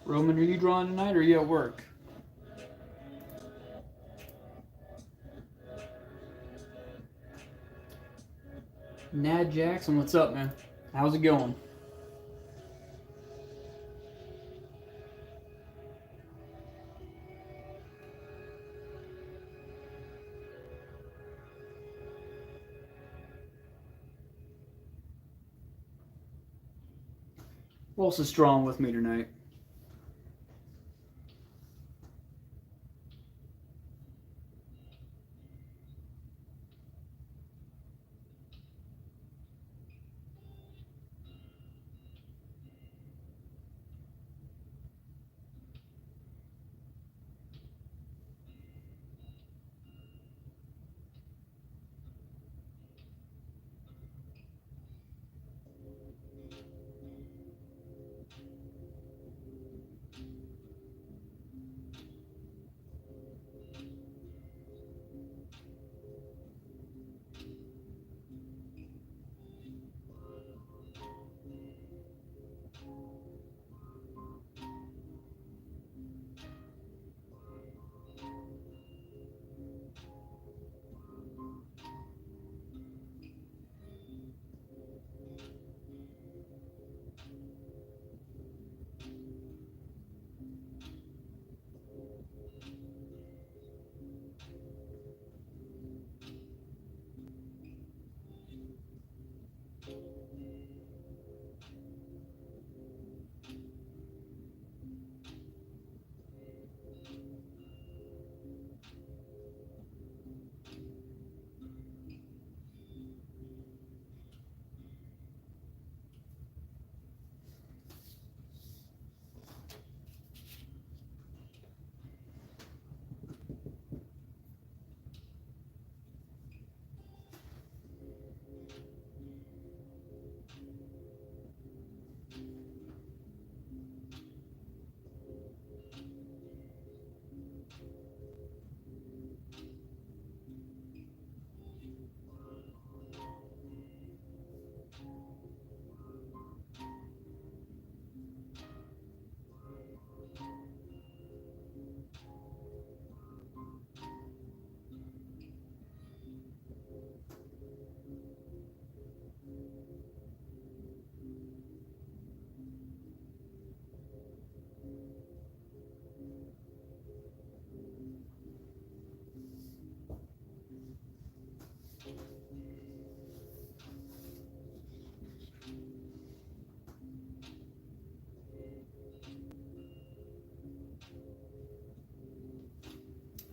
Roman, are you drawing tonight or are you at work? Nad Jackson, what's up, man? How's it going? Who else is drawing with me tonight?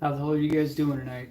How the hell are you guys doing tonight?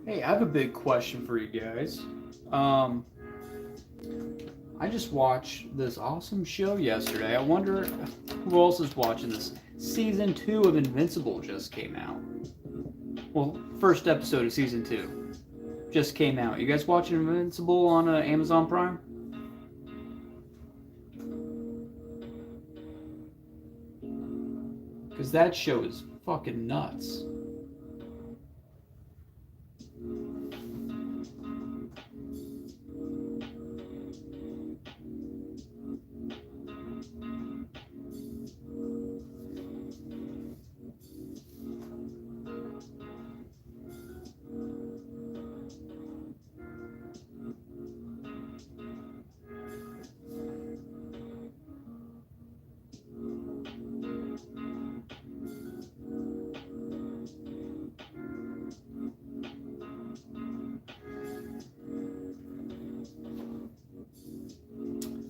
Hey, I have a big question for you guys. Um, I just watched this awesome show yesterday. I wonder who else is watching this. Season 2 of Invincible just came out. Well, first episode of season 2 just came out. You guys watching Invincible on Amazon Prime? Because that show is fucking nuts.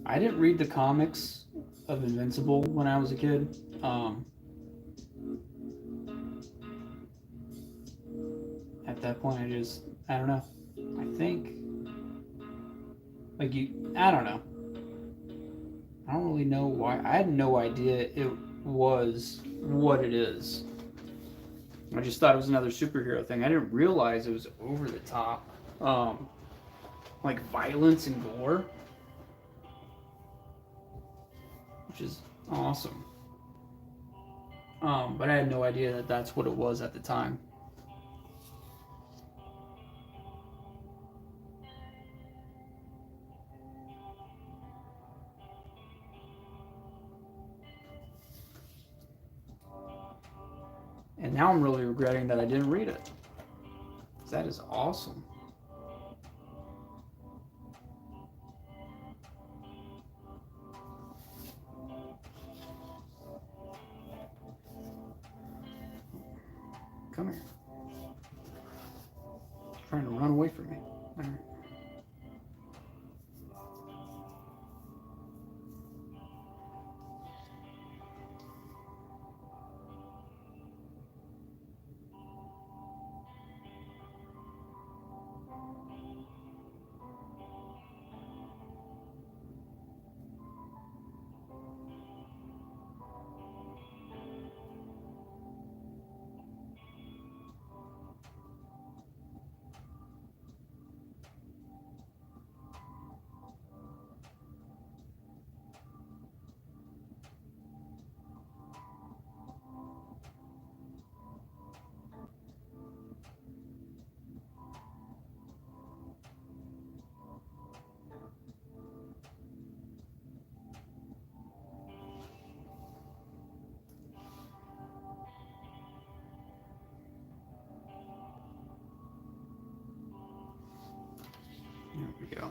I didn't read the comics of Invincible when I was a kid. At that point, I don't know. I think, I don't know. I don't really know why. I had no idea it was what it is. I just thought it was another superhero thing. I didn't realize it was over the top. Um, like violence and gore, which is awesome. But I had no idea that that's what it was at the time. And now I'm really regretting that I didn't read it. That is awesome. Come here. Trying to run away from me. All right. There we go.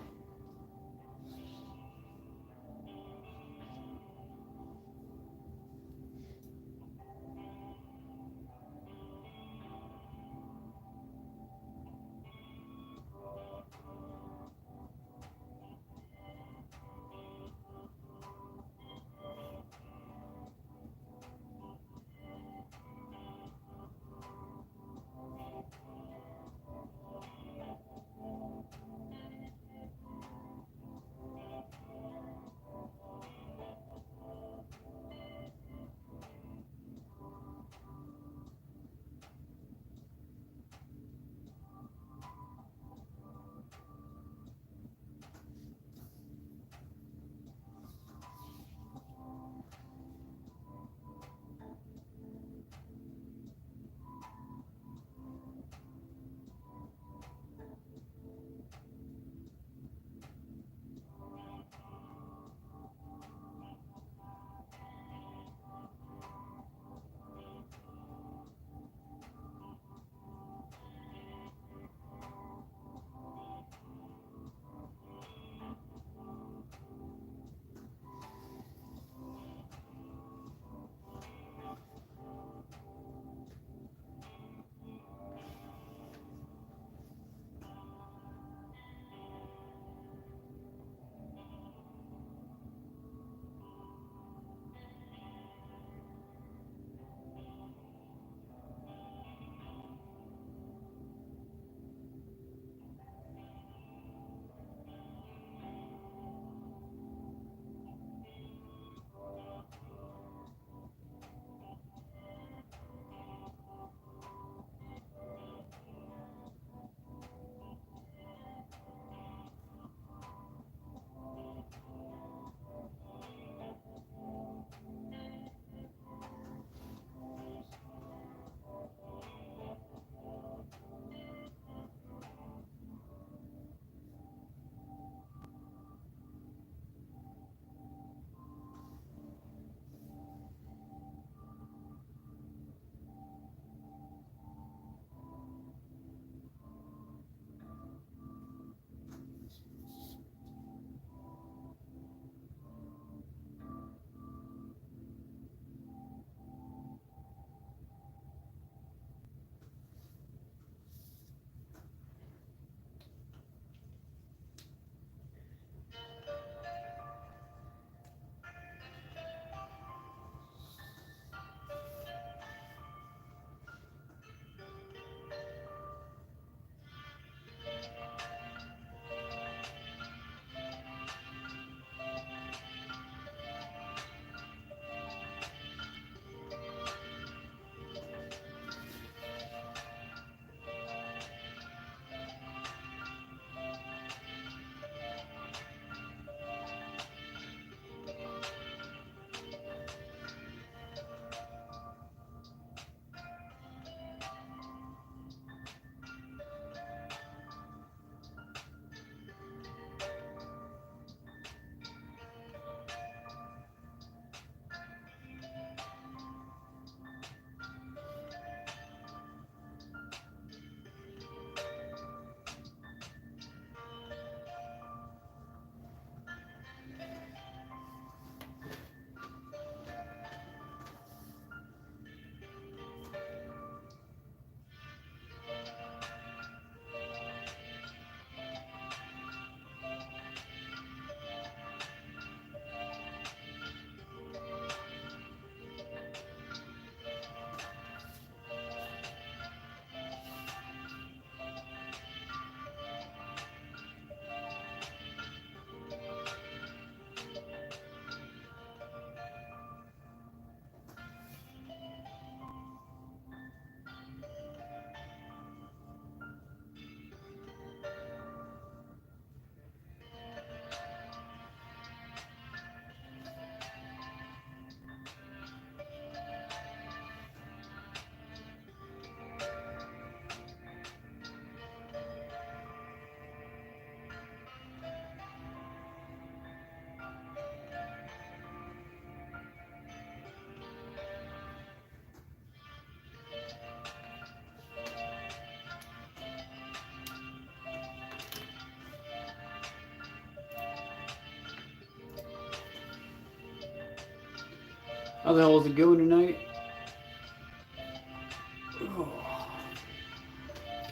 How the hell is it going tonight?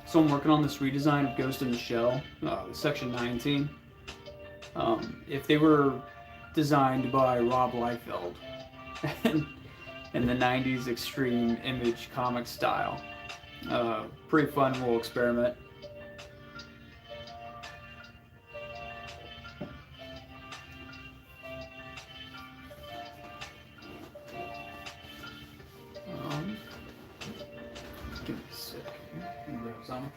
So I'm working on this redesign of Ghost in the Shell, Section 19. If they were designed by Rob Liefeld in the 90s extreme image comic style. Pretty fun little experiment. Give me a sec. Grab some.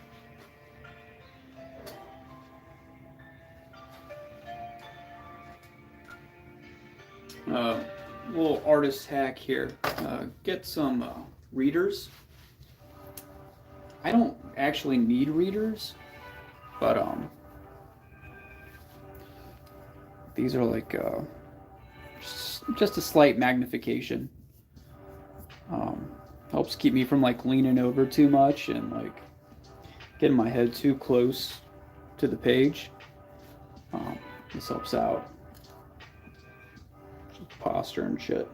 Little artist hack here. Get some readers. I don't actually need readers, but these are like just a slight magnification. Helps keep me from like leaning over too much and like getting my head too close to the page. This helps out. Posture and shit.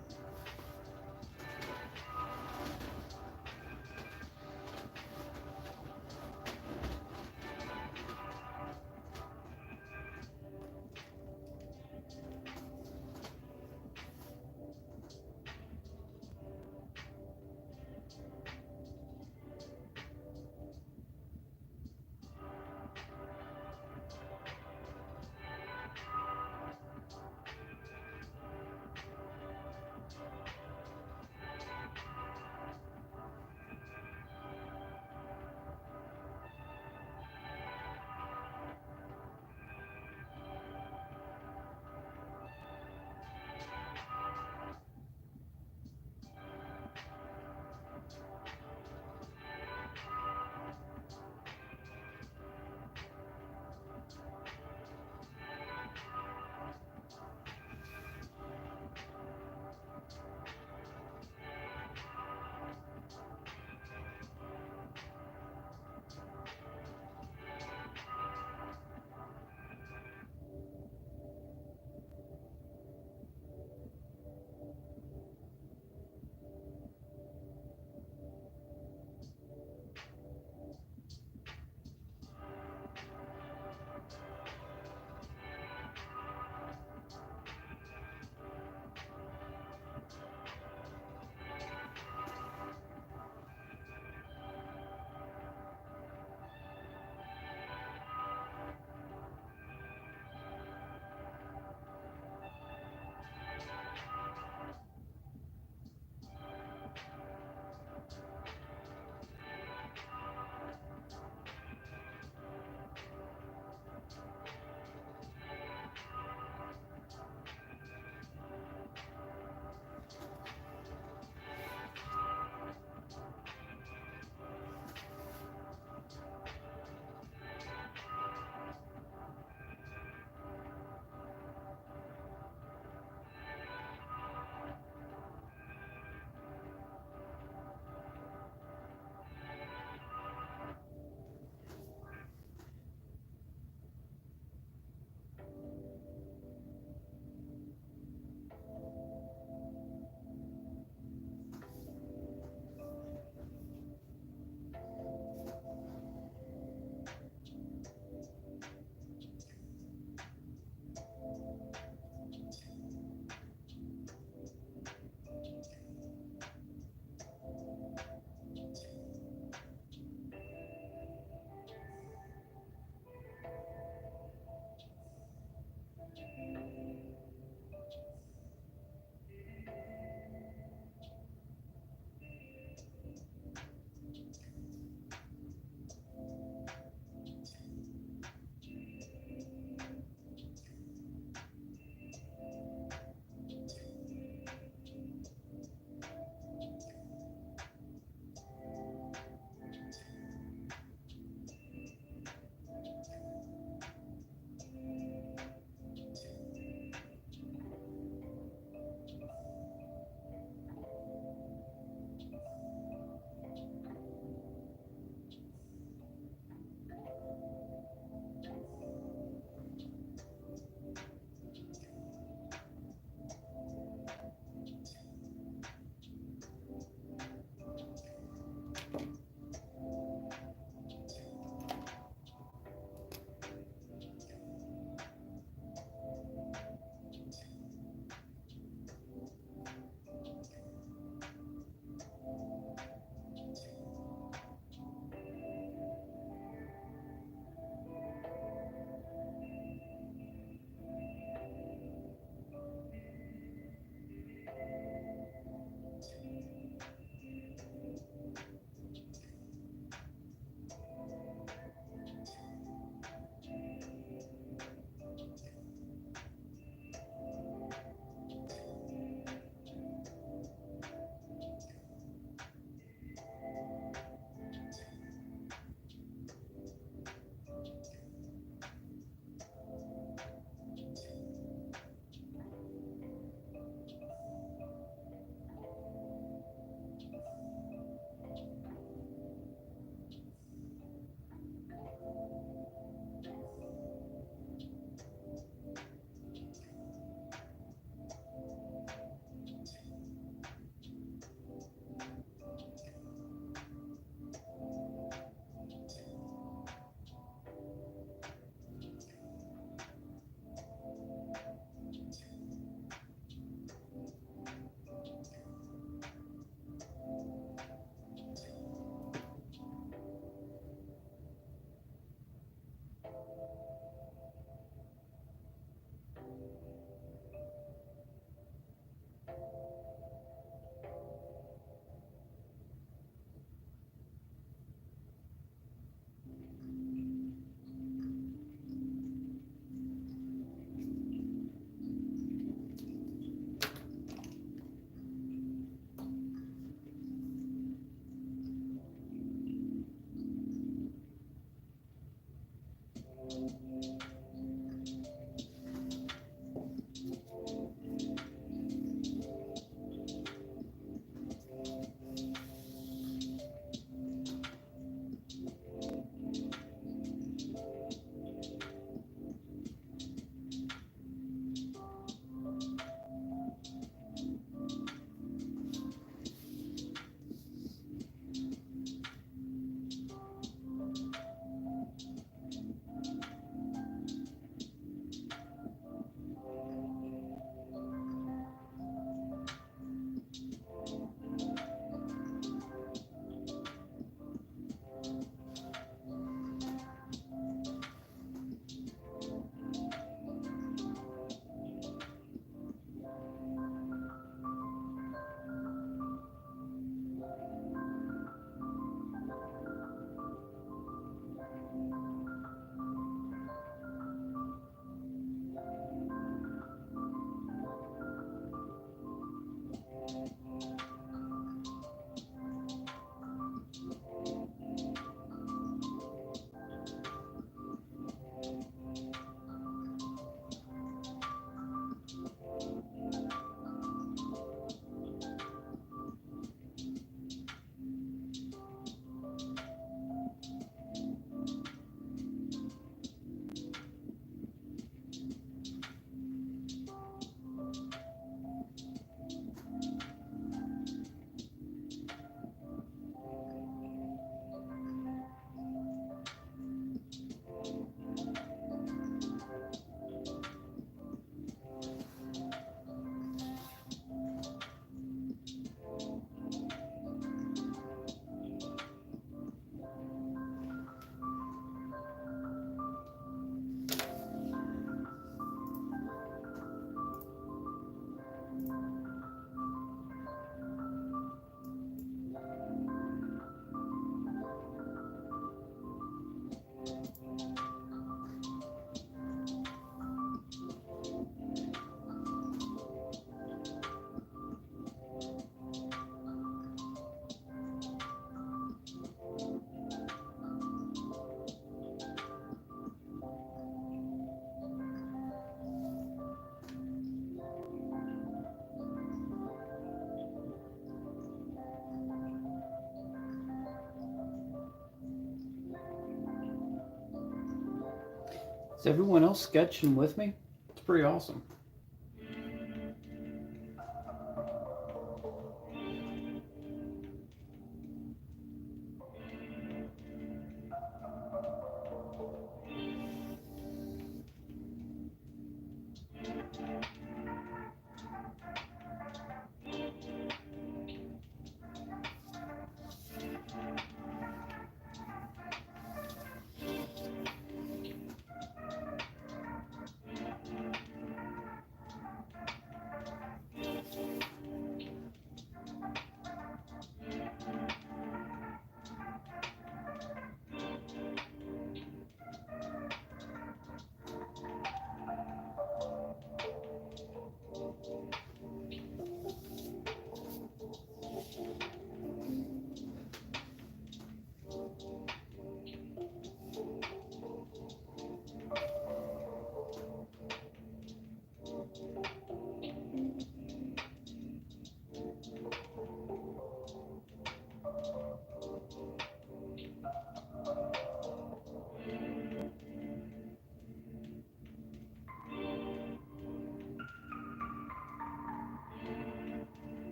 Is everyone else sketching with me? It's pretty awesome.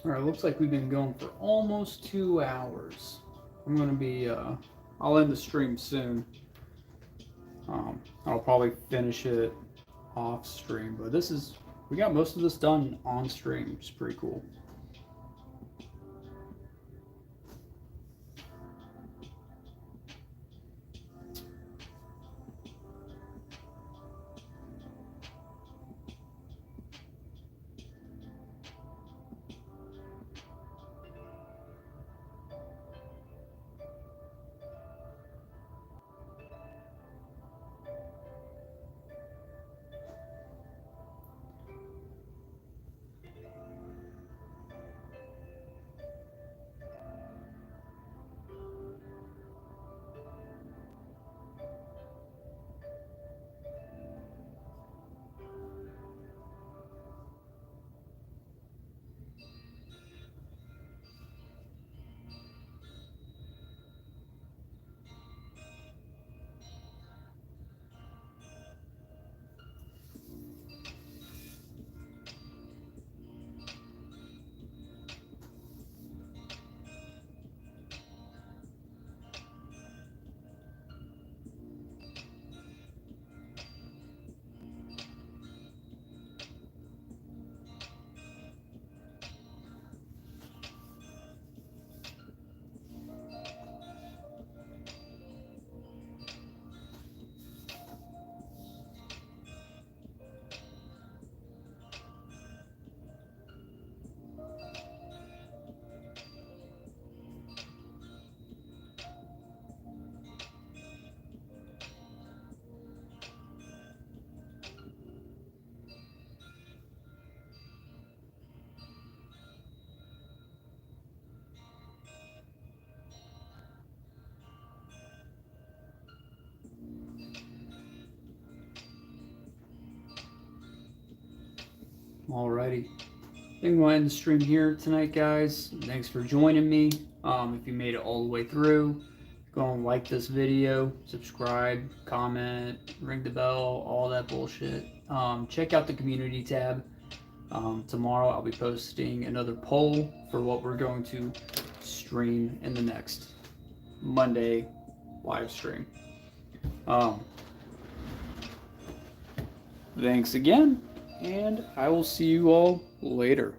Alright, looks like we've been going for almost 2 hours. I'm going to be, I'll end the stream soon. I'll probably finish it off stream, but we got most of this done on stream, which is pretty cool. Alrighty. I think I'm going to end the stream here tonight, guys. Thanks for joining me. If you made it all the way through, go and like this video, subscribe, comment, ring the bell, all that bullshit. Check out the community tab. Tomorrow I'll be posting another poll for what we're going to stream in the next Monday live stream. Thanks again, and I will see you all later.